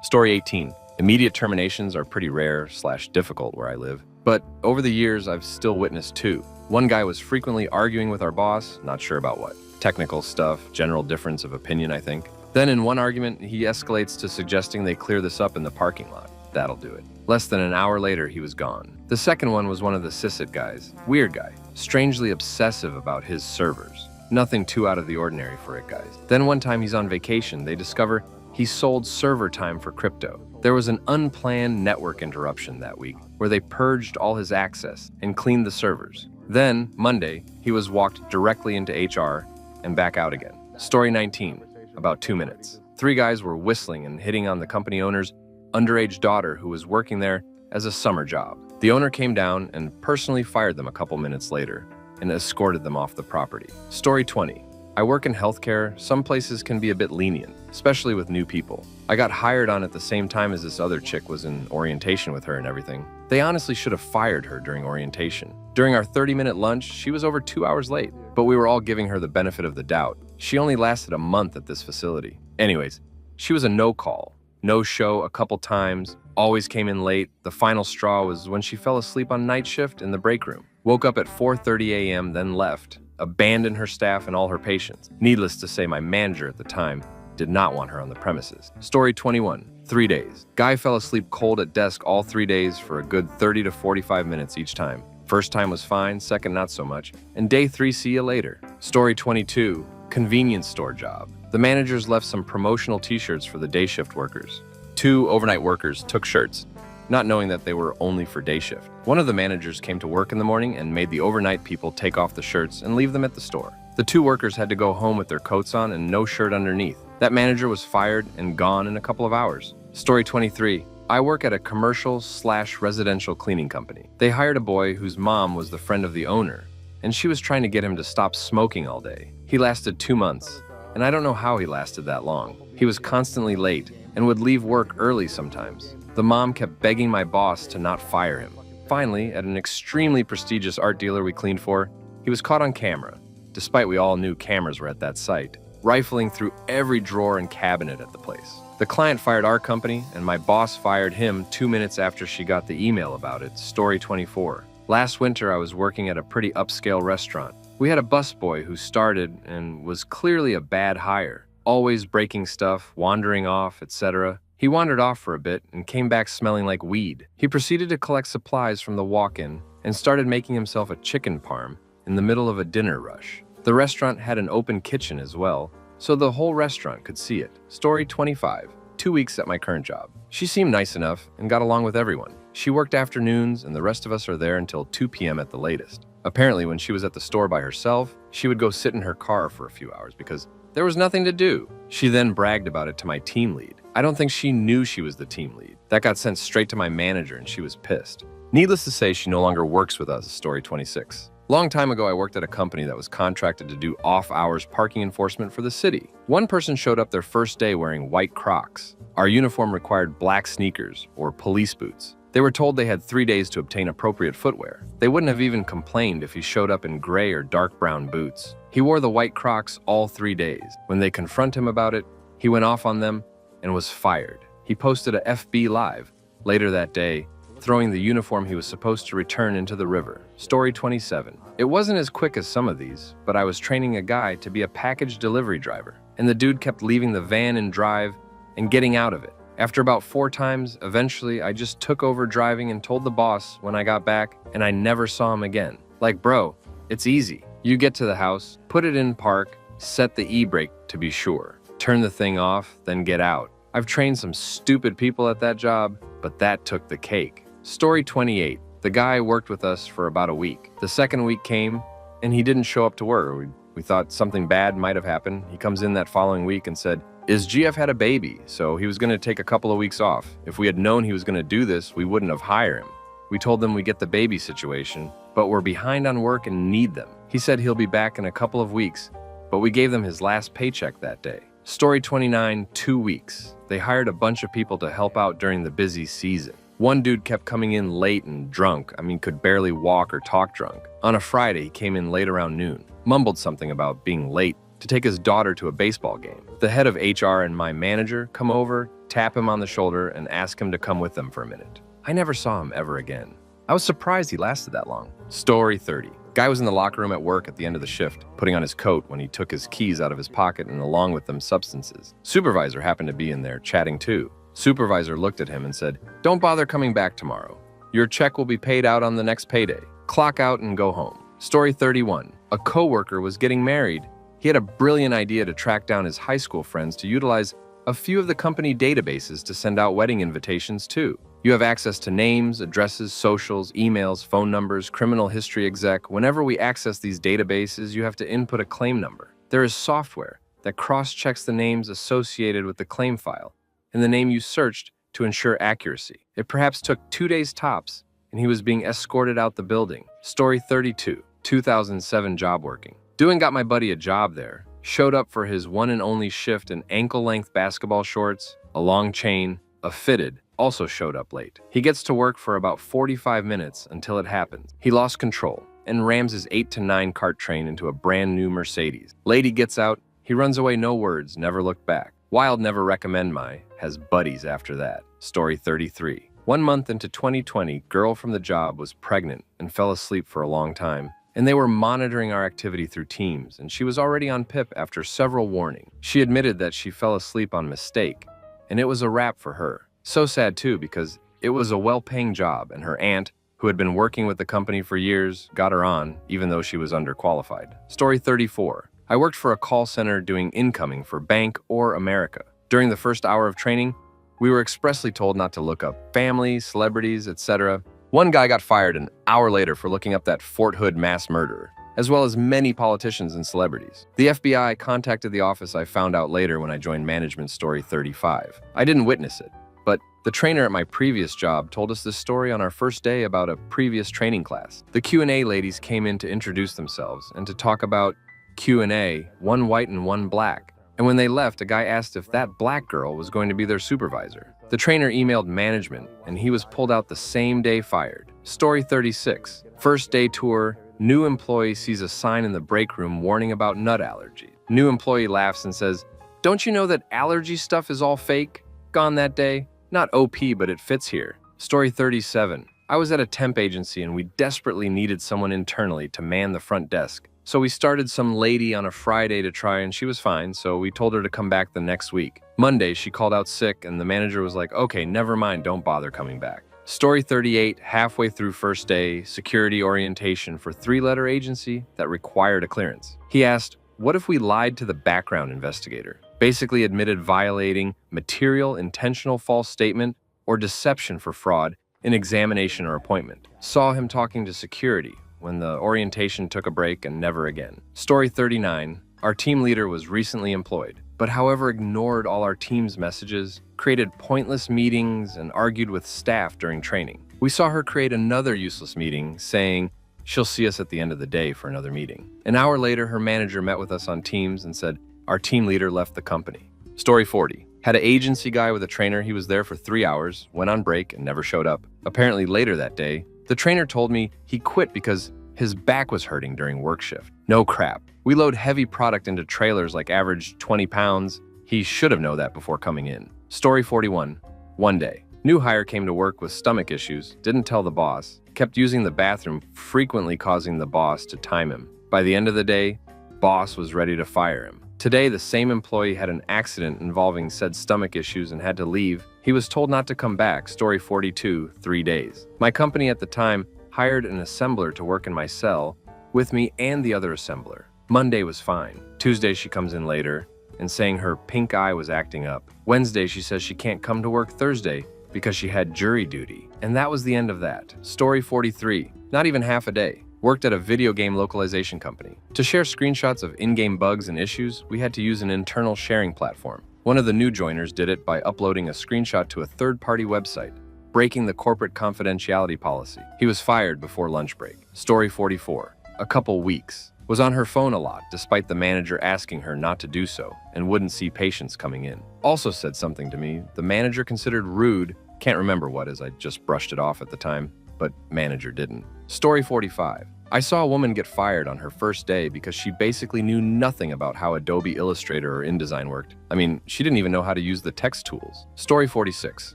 Story 18. Immediate terminations are pretty rare/difficult where I live. But over the years, I've still witnessed two. One guy was frequently arguing with our boss, not sure about what. Technical stuff, general difference of opinion, I think. Then in one argument, he escalates to suggesting they clear this up in the parking lot. That'll do it. Less than an hour later, he was gone. The second one was one of the sysit guys. Weird guy. Strangely obsessive about his servers. Nothing too out of the ordinary for it, guys. Then one time he's on vacation, they discover he sold server time for crypto. There was an unplanned network interruption that week where they purged all his access and cleaned the servers. Then, Monday, he was walked directly into HR and back out again. Story 19. About 2 minutes. 3 guys were whistling and hitting on the company owner's underage daughter who was working there as a summer job. The owner came down and personally fired them a couple minutes later and escorted them off the property. Story 20. I work in healthcare. Some places can be a bit lenient, especially with new people. I got hired on at the same time as this other chick was in orientation with her and everything. They honestly should have fired her during orientation. During our 30-minute lunch, she was over 2 hours late, but we were all giving her the benefit of the doubt. She only lasted a month at this facility. Anyways, she was a no-call, no-show a couple times, always came in late. The final straw was when she fell asleep on night shift in the break room. Woke up at 4:30 a.m., then left, abandoned her staff and all her patients. Needless to say, my manager at the time did not want her on the premises. Story 21, 3 days. Guy fell asleep cold at desk all 3 days for a good 30 to 45 minutes each time. First time was fine, second not so much, and day 3 see you later. Story 22, convenience store job. The managers left some promotional t-shirts for the day shift workers. 2 overnight workers took shirts, not knowing that they were only for day shift. One of the managers came to work in the morning and made the overnight people take off the shirts and leave them at the store. The 2 workers had to go home with their coats on and no shirt underneath. That manager was fired and gone in a couple of hours. Story 23. I work at a commercial/residential cleaning company. They hired a boy whose mom was the friend of the owner, and she was trying to get him to stop smoking all day. He lasted 2 months, and I don't know how he lasted that long. He was constantly late and would leave work early sometimes. The mom kept begging my boss to not fire him. Finally, at an extremely prestigious art dealer we cleaned for, he was caught on camera, despite we all knew cameras were at that site, rifling through every drawer and cabinet at the place. The client fired our company, and my boss fired him 2 minutes after she got the email about it. Story 24. Last winter, I was working at a pretty upscale restaurant. We had a busboy who started and was clearly a bad hire, always breaking stuff, wandering off, etc. He wandered off for a bit and came back smelling like weed. He proceeded to collect supplies from the walk-in and started making himself a chicken parm in the middle of a dinner rush. The restaurant had an open kitchen as well, so the whole restaurant could see it. Story 25. 2 weeks at my current job. She seemed nice enough and got along with everyone. She worked afternoons and the rest of us are there until 2 p.m. at the latest. Apparently, when she was at the store by herself, she would go sit in her car for a few hours because there was nothing to do. She then bragged about it to my team lead. I don't think she knew she was the team lead. That got sent straight to my manager and she was pissed. Needless to say, she no longer works with us. Story 26. Long time ago, I worked at a company that was contracted to do off-hours parking enforcement for the city. One person showed up their first day wearing white Crocs. Our uniform required black sneakers or police boots. They were told they had 3 days to obtain appropriate footwear. They wouldn't have even complained if he showed up in gray or dark brown boots. He wore the white Crocs all 3 days. When they confronted him about it, he went off on them and was fired. He posted a FB Live later that day, throwing the uniform he was supposed to return into the river. Story 27. It wasn't as quick as some of these, but I was training a guy to be a package delivery driver, and the dude kept leaving the van in drive and getting out of it. After about 4 times, eventually I just took over driving and told the boss when I got back, and I never saw him again. Like, bro, it's easy. You get to the house, put it in park, set the e-brake to be sure, turn the thing off, then get out. I've trained some stupid people at that job, but that took the cake. Story 28. The guy worked with us for about a week. The second week came, and he didn't show up to work. We thought something bad might have happened. He comes in that following week and said, his GF had a baby, so he was going to take a couple of weeks off. If we had known he was going to do this, we wouldn't have hired him. We told them we get the baby situation, but we're behind on work and need them. He said he'll be back in a couple of weeks, but we gave them his last paycheck that day. Story 29, 2 weeks. They hired a bunch of people to help out during the busy season. One dude kept coming in late and drunk. Could barely walk or talk drunk. On a Friday, he came in late around noon, mumbled something about being late to take his daughter to a baseball game. The head of HR and my manager come over, tap him on the shoulder, and ask him to come with them for a minute. I never saw him ever again. I was surprised he lasted that long. Story 30. Guy was in the locker room at work at the end of the shift, putting on his coat when he took his keys out of his pocket and along with them substances. Supervisor happened to be in there chatting too. Supervisor looked at him and said, "Don't bother coming back tomorrow. Your check will be paid out on the next payday. Clock out and go home." Story 31. A coworker was getting married. He had a brilliant idea to track down his high school friends to utilize a few of the company databases to send out wedding invitations too. You have access to names, addresses, socials, emails, phone numbers, criminal history exec. Whenever we access these databases, you have to input a claim number. There is software that cross-checks the names associated with the claim file and the name you searched to ensure accuracy. It perhaps took 2 days tops, and he was being escorted out the building. Story 32. 2007 job working. Got my buddy a job there. showed up for his one and only shift in ankle-length basketball shorts, a long chain, a fitted, also showed up late. He gets to work for about 45 minutes until it happens. He lost control and rams his 8 to 9 cart train into a brand new Mercedes. Lady gets out, he runs away, no words, never looked back. Wild never recommend my, has buddies after that. Story 33. 1 month into 2020, girl from the job was pregnant and fell asleep for a long time. And they were monitoring our activity through Teams, and she was already on PIP after several warnings. She admitted that she fell asleep on mistake, and it was a wrap for her. So sad too, because it was a well-paying job, and her aunt, who had been working with the company for years, got her on, even though she was underqualified. Story 34. I worked for a call center doing incoming for Bank or America. During the first hour of training, we were expressly told not to look up family, celebrities, etc. One guy got fired an hour later for looking up that Fort Hood mass murderer, as well as many politicians and celebrities. The FBI contacted the office, I found out later when I joined management. Story 35. I didn't witness it, but the trainer at my previous job told us this story on our first day about a previous training class. The Q&A ladies came in to introduce themselves and to talk about Q&A, one white and one black. And when they left, a guy asked if that black girl was going to be their supervisor. The trainer emailed management, and he was pulled out the same day, fired. Story 36. First day tour, new employee sees a sign in the break room warning about nut allergy. New employee laughs and says, "Don't you know that allergy stuff is all fake? Gone that day? Not OP, but it fits here." Story 37. I was at a temp agency, and we desperately needed someone internally to man the front desk. So we started some lady on a Friday to try, and she was fine, so we told her to come back the next week. Monday, she called out sick, and the manager was like, "Okay, never mind, don't bother coming back." Story 38, halfway through first day, security orientation for 3-letter agency that required a clearance. He asked, what if we lied to the background investigator? Basically admitted violating material, intentional false statement, or deception for fraud in examination or appointment. Saw him talking to security when the orientation took a break and never again. Story 39. Our team leader was recently employed, but however ignored all our team's messages, created pointless meetings, and argued with staff during training. We saw her create another useless meeting, saying she'll see us at the end of the day for another meeting. An hour later, her manager met with us on Teams and said our team leader left the company. Story 40. Had an agency guy with a trainer. He was there for 3 hours, went on break, and never showed up. Apparently later that day, the trainer told me he quit because his back was hurting during work shift. No crap. We load heavy product into trailers like average 20 pounds. He should have known that before coming in. Story 41. One day, new hire came to work with stomach issues, didn't tell the boss, kept using the bathroom, frequently causing the boss to time him. By the end of the day, boss was ready to fire him. Today, the same employee had an accident involving said stomach issues and had to leave. He was told not to come back. Story 42, 3 days. My company at the time hired an assembler to work in my cell with me and the other assembler. Monday was fine. Tuesday, she comes in later and saying her pink eye was acting up. Wednesday, she says she can't come to work Thursday because she had jury duty. And that was the end of that. Story 43, not even half a day. Worked at a video game localization company. To share screenshots of in-game bugs and issues, we had to use an internal sharing platform. One of the new joiners did it by uploading a screenshot to a third-party website, breaking the corporate confidentiality policy. He was fired before lunch break. Story 44, a couple weeks. Was on her phone a lot, despite the manager asking her not to do so, and wouldn't see patients coming in. Also said something to me the manager considered rude, can't remember what as I just brushed it off at the time, but manager didn't. Story 45. I saw a woman get fired on her first day because she basically knew nothing about how Adobe Illustrator or InDesign worked. I mean, she didn't even know how to use the text tools. Story 46.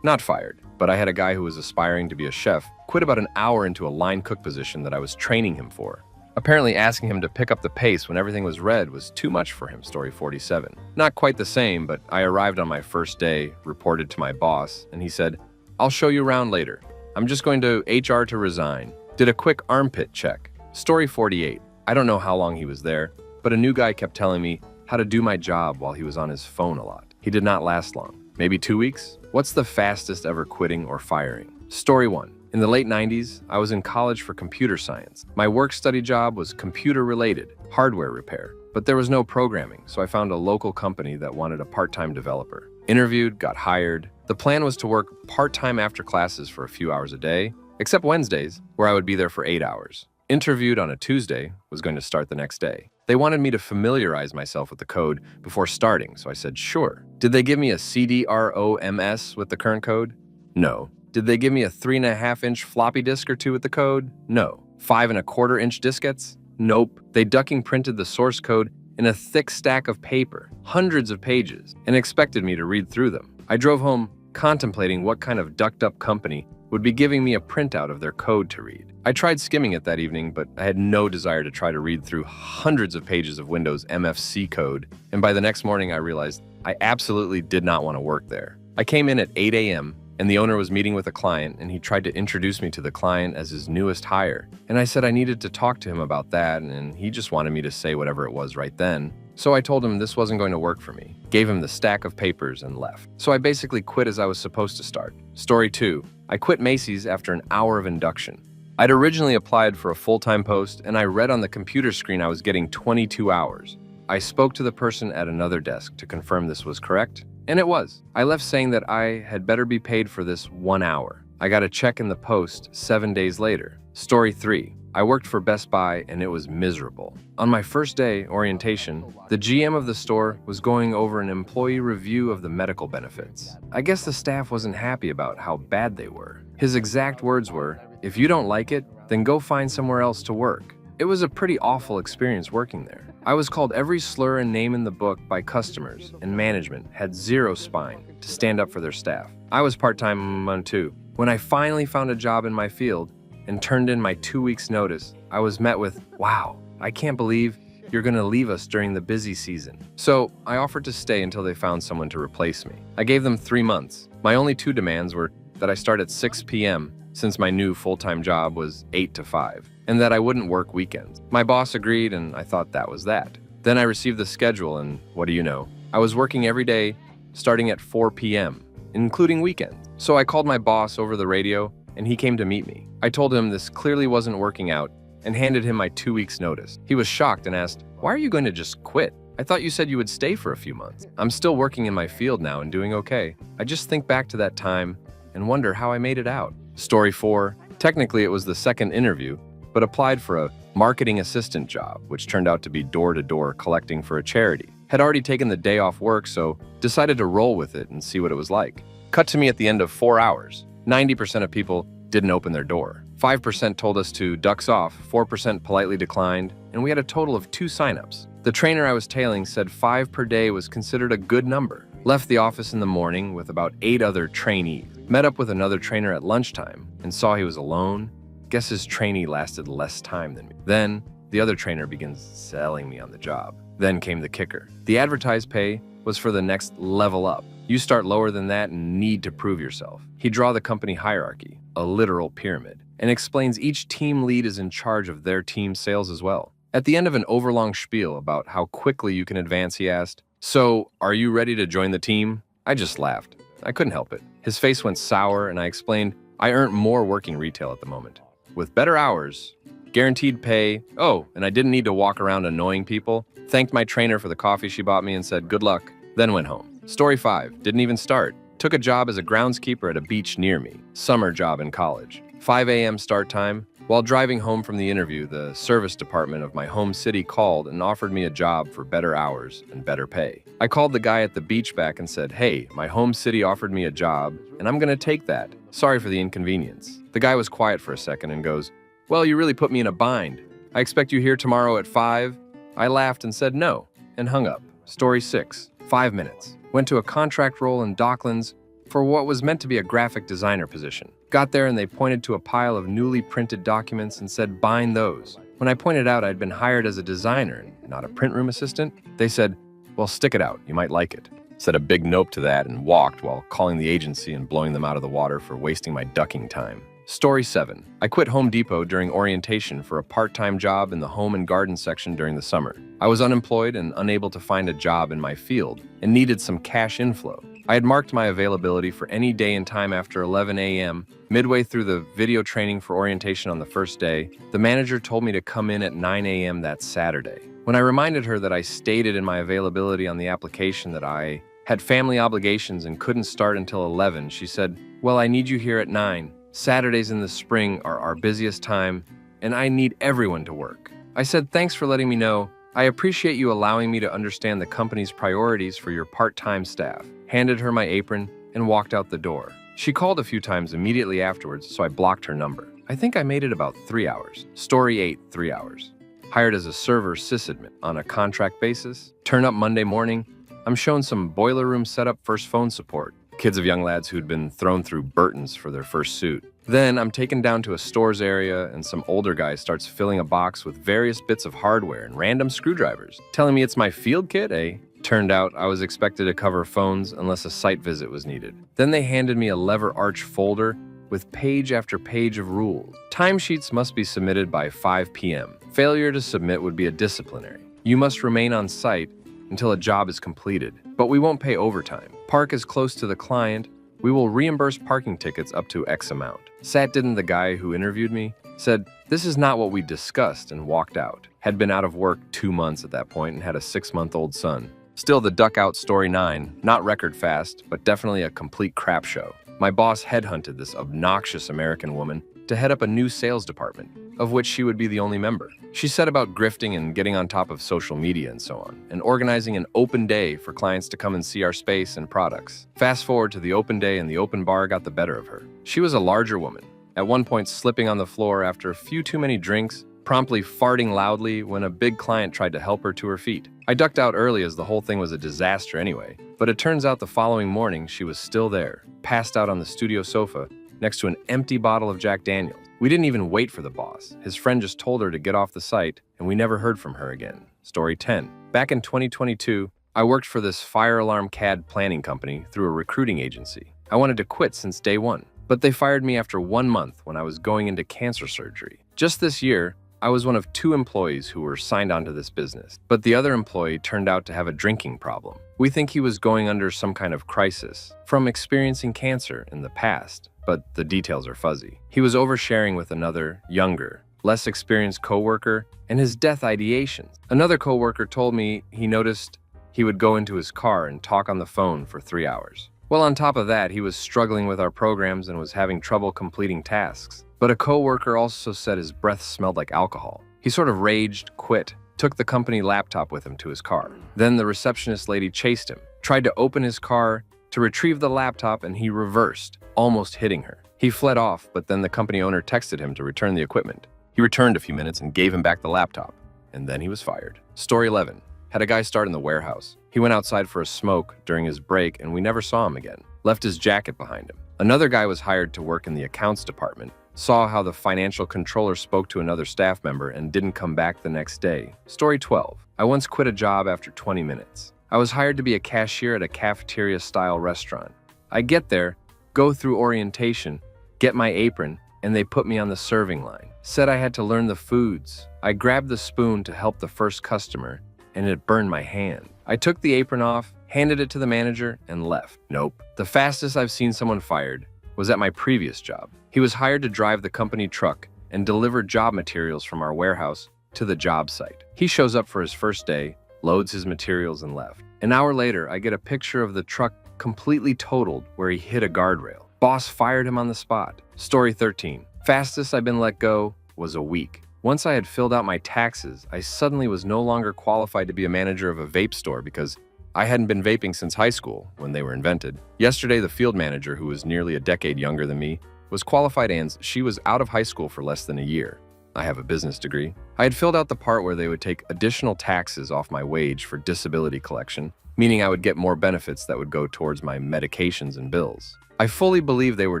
Not fired, but I had a guy who was aspiring to be a chef quit about an hour into a line cook position that I was training him for. Apparently asking him to pick up the pace when everything was red was too much for him. Story 47. Not quite the same, but I arrived on my first day, reported to my boss, and he said, "I'll show you around later. I'm just going to HR to resign." Did a quick armpit check. Story 48. I don't know how long he was there, but a new guy kept telling me how to do my job while he was on his phone a lot. He did not last long. Maybe 2 weeks? What's the fastest ever quitting or firing? Story 1. In the late 90s, I was in college for computer science. My work-study job was computer-related, hardware repair, but there was no programming, so I found a local company that wanted a part-time developer. Interviewed, got hired. The plan was to work part-time after classes for a few hours a day, except Wednesdays, where I would be there for 8 hours. Interviewed on a Tuesday, was going to start the next day. They wanted me to familiarize myself with the code before starting, so I said sure. Did they give me a CD-ROMs with the current code? No. Did they give me a 3.5-inch floppy disk or two with the code? No. 5.25-inch diskettes? Nope. They ducking printed the source code in a thick stack of paper, hundreds of pages, and expected me to read through them. I drove home contemplating what kind of ducked-up company would be giving me a printout of their code to read. I tried skimming it that evening, but I had no desire to try to read through hundreds of pages of Windows MFC code, and by the next morning I realized I absolutely did not want to work there. I came in at 8 a.m., and the owner was meeting with a client, and he tried to introduce me to the client as his newest hire. And I said I needed to talk to him about that, and he just wanted me to say whatever it was right then. So I told him this wasn't going to work for me, gave him the stack of papers, and left. So I basically quit as I was supposed to start. Story 2. I quit Macy's after an hour of induction. I'd originally applied for a full-time post, and I read on the computer screen I was getting 22 hours. I spoke to the person at another desk to confirm this was correct, and it was. I left saying that I had better be paid for this 1 hour. I got a check in the post 7 days later. Story 3. I worked for Best Buy and it was miserable. On my first day, orientation, the GM of the store was going over an employee review of the medical benefits. I guess the staff wasn't happy about how bad they were. His exact words were, "If you don't like it, then go find somewhere else to work." It was a pretty awful experience working there. I was called every slur and name in the book by customers, and management had zero spine to stand up for their staff. I was part-time on too. When I finally found a job in my field and turned in my 2 weeks' notice, I was met with, "Wow, I can't believe you're going to leave us during the busy season." So I offered to stay until they found someone to replace me. I gave them 3 months. My only 2 demands were that I start at 6 p.m. since my new full-time job was 8 to 5, and that I wouldn't work weekends. My boss agreed, and I thought that was that. Then I received the schedule, and what do you know? I was working every day starting at 4 p.m., including weekends. So I called my boss over the radio, and he came to meet me. I told him this clearly wasn't working out and handed him my 2 weeks' notice. He was shocked and asked, "Why are you going to just quit? I thought you said you would stay for a few months." I'm still working in my field now and doing okay. I just think back to that time and wonder how I made it out. Story 4. Technically, it was the second interview, but applied for a marketing assistant job, which turned out to be door-to-door collecting for a charity. Had already taken the day off work, so decided to roll with it and see what it was like. Cut to me at the end of 4 hours. 90% of people didn't open their door. 5% told us to ducks off, 4% politely declined, and we had a total of 2 signups. The trainer I was tailing said 5 per day was considered a good number. Left the office in the morning with about 8 other trainees. Met up with another trainer at lunchtime and saw he was alone. Guess his trainee lasted less time than me. Then, the other trainer begins selling me on the job. Then came the kicker. The advertised pay was for the next level up. You start lower than that and need to prove yourself. He draw the company hierarchy, a literal pyramid, and explains each team lead is in charge of their team's sales as well. At the end of an overlong spiel about how quickly you can advance, he asked, "So, are you ready to join the team?" I just laughed. I couldn't help it. His face went sour, and I explained, I earn more working retail at the moment, with better hours, guaranteed pay, and I didn't need to walk around annoying people. Thanked my trainer for the coffee she bought me and said good luck, then went home. Story 5, didn't even start. Took a job as a groundskeeper at a beach near me, summer job in college. 5 a.m. start time. While driving home from the interview, the service department of my home city called and offered me a job for better hours and better pay. I called the guy at the beach back and said, "Hey, my home city offered me a job, and I'm gonna take that. Sorry for the inconvenience." The guy was quiet for a second and goes, "Well, you really put me in a bind. I expect you here tomorrow at 5. I laughed and said no, and hung up. Story 6, 5 minutes. Went to a contract role in Docklands for what was meant to be a graphic designer position. Got there and they pointed to a pile of newly printed documents and said, "Bind those." When I pointed out I'd been hired as a designer, not a print room assistant, they said, "Well, stick it out, you might like it." Said a big nope to that and walked while calling the agency and blowing them out of the water for wasting my ducking time. Story 7. I quit Home Depot during orientation for a part-time job in the home and garden section during the summer. I was unemployed and unable to find a job in my field and needed some cash inflow. I had marked my availability for any day and time after 11 a.m. Midway through the video training for orientation on the first day, the manager told me to come in at 9 a.m. that Saturday. When I reminded her that I stated in my availability on the application that I had family obligations and couldn't start until 11, she said, "Well, I need you here at 9. Saturdays in the spring are our busiest time, and I need everyone to work. I said, thanks for letting me know. I appreciate you allowing me to understand the company's priorities for your part-time staff. Handed her my apron and walked out the door. She called a few times immediately afterwards, so I blocked her number. I think I made it about 3 hours. Story 8, 3 hours. Hired as a server sysadmin on a contract basis. Turn up Monday morning. I'm shown some boiler room setup, first phone support. Kids of young lads who'd been thrown through Burton's for their first suit. Then I'm taken down to a stores area and some older guy starts filling a box with various bits of hardware and random screwdrivers, telling me it's my field kit, eh? Turned out I was expected to cover phones unless a site visit was needed. Then they handed me a lever arch folder with page after page of rules. Timesheets must be submitted by 5 p.m. Failure to submit would be a disciplinary. You must remain on site until a job is completed, but we won't pay overtime. Park as close to the client. We will reimburse parking tickets up to X amount. Sat didn't the guy who interviewed me, said, this is not what we discussed, and walked out. Had been out of work 2 months at that point and had a 6-month-old son. Still the duck out story 9, not record fast, but definitely a complete crap show. My boss headhunted this obnoxious American woman to head up a new sales department, of which she would be the only member. She set about grifting and getting on top of social media and so on, and organizing an open day for clients to come and see our space and products. Fast forward to the open day and the open bar got the better of her. She was a larger woman, at one point slipping on the floor after a few too many drinks, promptly farting loudly when a big client tried to help her to her feet. I ducked out early as the whole thing was a disaster anyway, but it turns out the following morning she was still there, passed out on the studio sofa next to an empty bottle of Jack Daniels. We didn't even wait for the boss. His friend just told her to get off the site, and we never heard from her again. Story 10. Back in 2022, I worked for this fire alarm CAD planning company through a recruiting agency. I wanted to quit since day one, but they fired me after 1 month when I was going into cancer surgery. Just this year, I was one of 2 employees who were signed onto this business, but the other employee turned out to have a drinking problem. We think he was going under some kind of crisis from experiencing cancer in the past, but the details are fuzzy. He was oversharing with another, younger, less experienced coworker and his death ideations. Another coworker told me he noticed he would go into his car and talk on the phone for 3 hours. Well, on top of that, he was struggling with our programs and was having trouble completing tasks. But a coworker also said his breath smelled like alcohol. He sort of raged, quit, took the company laptop with him to his car. Then the receptionist lady chased him, tried to open his car to retrieve the laptop, and he reversed, almost hitting her. He fled off, but then the company owner texted him to return the equipment. He returned a few minutes and gave him back the laptop, and then he was fired. Story 11. Had a guy start in the warehouse. He went outside for a smoke during his break, and we never saw him again. Left his jacket behind him. Another guy was hired to work in the accounts department. Saw how the financial controller spoke to another staff member and didn't come back the next day. Story 12. I once quit a job after 20 minutes. I was hired to be a cashier at a cafeteria-style restaurant. I get there, go through orientation, get my apron, and they put me on the serving line. Said I had to learn the foods. I grabbed the spoon to help the first customer, and it burned my hand. I took the apron off, handed it to the manager, and left. Nope. The fastest I've seen someone fired was at my previous job. He was hired to drive the company truck and deliver job materials from our warehouse to the job site. He shows up for his first day, loads his materials, and left. An hour later, I get a picture of the truck completely totaled where he hit a guardrail. Boss fired him on the spot. Story 13. Fastest I've been let go was a week. Once I had filled out my taxes, I suddenly was no longer qualified to be a manager of a vape store because I hadn't been vaping since high school when they were invented. Yesterday, the field manager, who was nearly a decade younger than me, was qualified and she was out of high school for less than a year. I have a business degree. I had filled out the part where they would take additional taxes off my wage for disability collection, meaning I would get more benefits that would go towards my medications and bills. I fully believed they were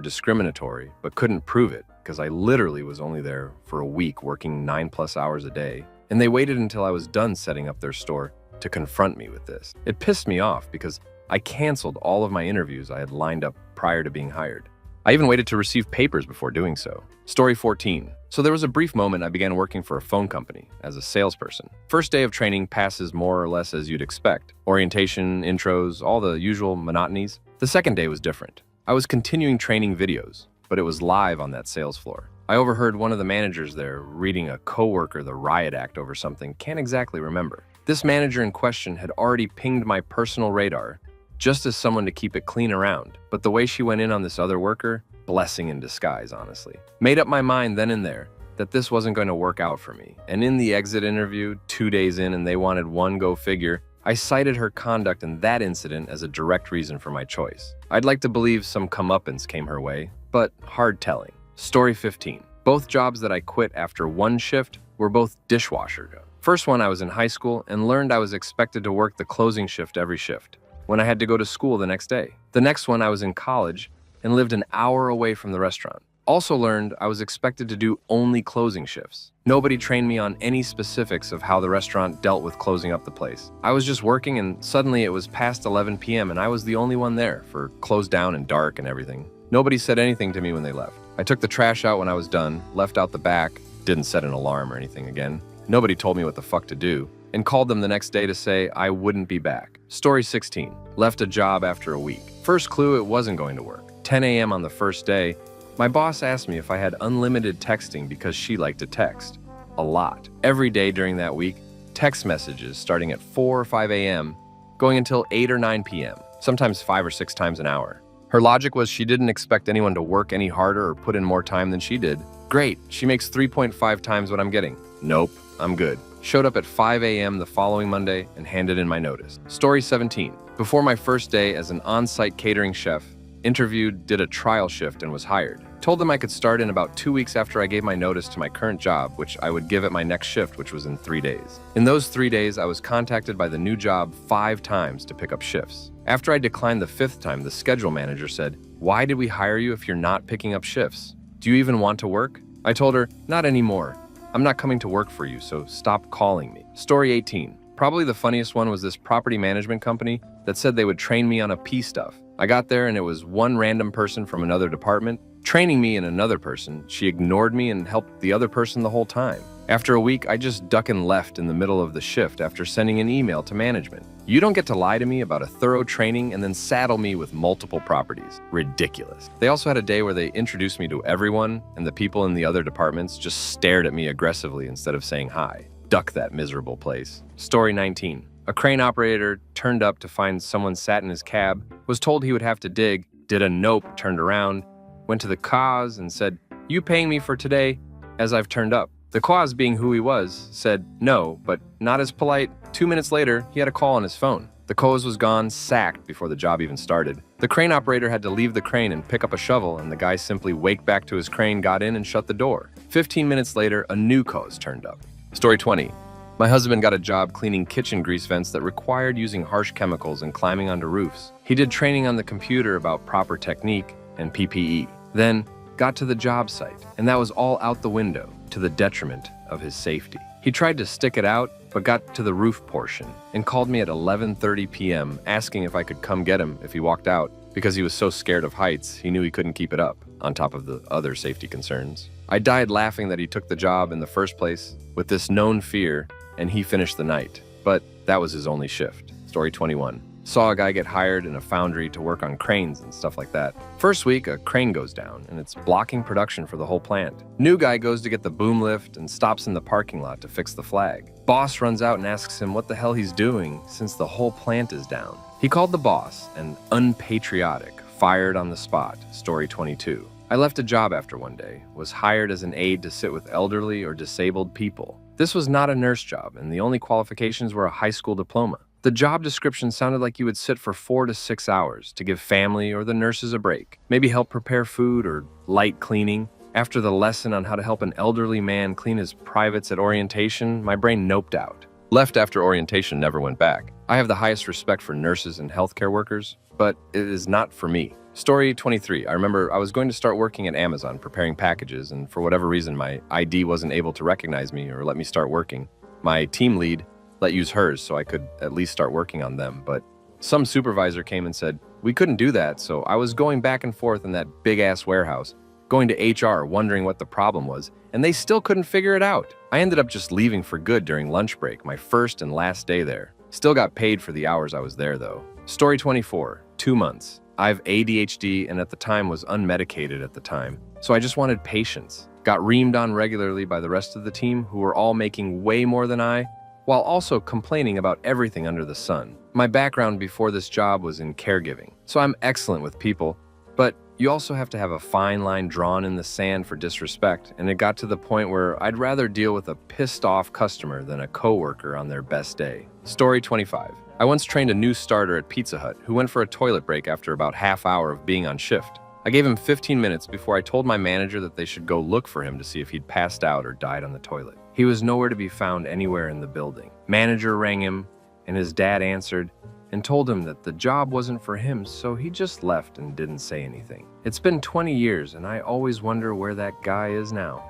discriminatory, but couldn't prove it because I literally was only there for a week working 9+ hours a day, and they waited until I was done setting up their store to confront me with this. It pissed me off because I canceled all of my interviews I had lined up prior to being hired. I even waited to receive papers before doing so. Story 14. So there was a brief moment I began working for a phone company as a salesperson. First day of training passes more or less as you'd expect. Orientation, intros, all the usual monotonies. The second day was different. I was continuing training videos, but it was live on that sales floor. I overheard one of the managers there reading a coworker the riot act over something, can't exactly remember. This manager in question had already pinged my personal radar, just as someone to keep it clean around. But the way she went in on this other worker, blessing in disguise, honestly. Made up my mind then and there. that this wasn't going to work out for me. And in the exit interview, 2 days in, and they wanted one go figure, I cited her conduct in that incident as a direct reason for my choice. I'd like to believe some comeuppance came her way, but hard telling. Story 15. Both jobs that I quit after one shift were both dishwasher jobs. First one, I was in high school and learned I was expected to work the closing shift every shift when I had to go to school the next day. The next one, I was in college and lived an hour away from the restaurant. Also learned I was expected to do only closing shifts. Nobody trained me on any specifics of how the restaurant dealt with closing up the place. I was just working and suddenly it was past 11 p.m. and I was the only one there for closed down and dark and everything. Nobody said anything to me when they left. I took the trash out when I was done, left out the back, didn't set an alarm or anything again. Nobody told me what the fuck to do, and called them the next day to say I wouldn't be back. Story 16. Left a job after a week. First clue, it wasn't going to work. 10 a.m. on the first day, my boss asked me if I had unlimited texting because she liked to text. A lot. Every day during that week, text messages starting at 4 or 5 a.m., going until 8 or 9 p.m., sometimes 5 or 6 times an hour. Her logic was she didn't expect anyone to work any harder or put in more time than she did. Great, she makes 3.5 times what I'm getting. Nope, I'm good. Showed up at 5 a.m. the following Monday and handed in my notice. Story 17. Before my first day as an on-site catering chef, interviewed, did a trial shift, and was hired. Told them I could start in about 2 weeks after I gave my notice to my current job, which I would give at my next shift, which was in 3 days. In those 3 days, I was contacted by the new job 5 times to pick up shifts. After I declined the 5th time, the schedule manager said, "Why did we hire you if you're not picking up shifts? Do you even want to work?" I told her, "Not anymore. I'm not coming to work for you, so stop calling me." Story 18. Probably the funniest one was this property management company that said they would train me on a P stuff. I got there and it was one random person from another department training me and another person. She ignored me and helped the other person the whole time. After a week, I just duck and left in the middle of the shift after sending an email to management. You don't get to lie to me about a thorough training and then saddle me with multiple properties. Ridiculous. They also had a day where they introduced me to everyone and the people in the other departments just stared at me aggressively instead of saying hi. Duck that miserable place. Story 19. A crane operator turned up to find someone sat in his cab, was told he would have to dig, did a nope, turned around, went to the cause and said, "You paying me for today as I've turned up?" The cause, being who he was, said no, but not as polite. 2 minutes later, he had a call on his phone. The cause was gone, sacked before the job even started. The crane operator had to leave the crane and pick up a shovel, and the guy simply waked back to his crane, got in, and shut the door. 15 minutes later, a new cause turned up. Story 20. My husband got a job cleaning kitchen grease vents that required using harsh chemicals and climbing onto roofs. He did training on the computer about proper technique and PPE. Then got to the job site, and that was all out the window, to the detriment of his safety. He tried to stick it out, but got to the roof portion and called me at 11:30 p.m. asking if I could come get him if he walked out because he was so scared of heights he knew he couldn't keep it up, on top of the other safety concerns. I died laughing that he took the job in the first place with this known fear, and he finished the night. But that was his only shift. Story 21. Saw a guy get hired in a foundry to work on cranes and stuff like that. First week, a crane goes down, and it's blocking production for the whole plant. New guy goes to get the boom lift and stops in the parking lot to fix the flag. Boss runs out and asks him what the hell he's doing since the whole plant is down. He called the boss, and unpatriotic, fired on the spot. Story 22. I left a job after one day, was hired as an aide to sit with elderly or disabled people. This was not a nurse job, and the only qualifications were a high school diploma. The job description sounded like you would sit for 4 to 6 hours to give family or the nurses a break, maybe help prepare food or light cleaning. After the lesson on how to help an elderly man clean his privates at orientation, my brain noped out. Left after orientation, never went back. I have the highest respect for nurses and healthcare workers, but it is not for me. Story 23. I remember I was going to start working at Amazon preparing packages, and for whatever reason, my ID wasn't able to recognize me or let me start working. My team lead let use hers so I could at least start working on them, but some supervisor came and said, we couldn't do that, so I was going back and forth in that big-ass warehouse, going to HR wondering what the problem was, and they still couldn't figure it out. I ended up just leaving for good during lunch break, my first and last day there. Still got paid for the hours I was there, though. Story 24. 2 months. I've ADHD and at the time was unmedicated at the time, so I just wanted patience. Got reamed on regularly by the rest of the team who were all making way more than I, while also complaining about everything under the sun. My background before this job was in caregiving, so I'm excellent with people, but You also have to have a fine line drawn in the sand for disrespect, and it got to the point where I'd rather deal with a pissed-off customer than a coworker on their best day. Story 25. I once trained a new starter at Pizza Hut who went for a toilet break after about half hour of being on shift. I gave him 15 minutes before I told my manager that they should go look for him to see if he'd passed out or died on the toilet. He was nowhere to be found anywhere in the building. Manager rang him, and his dad answered and told him that the job wasn't for him, so he just left and didn't say anything. It's been 20 years, and I always wonder where that guy is now.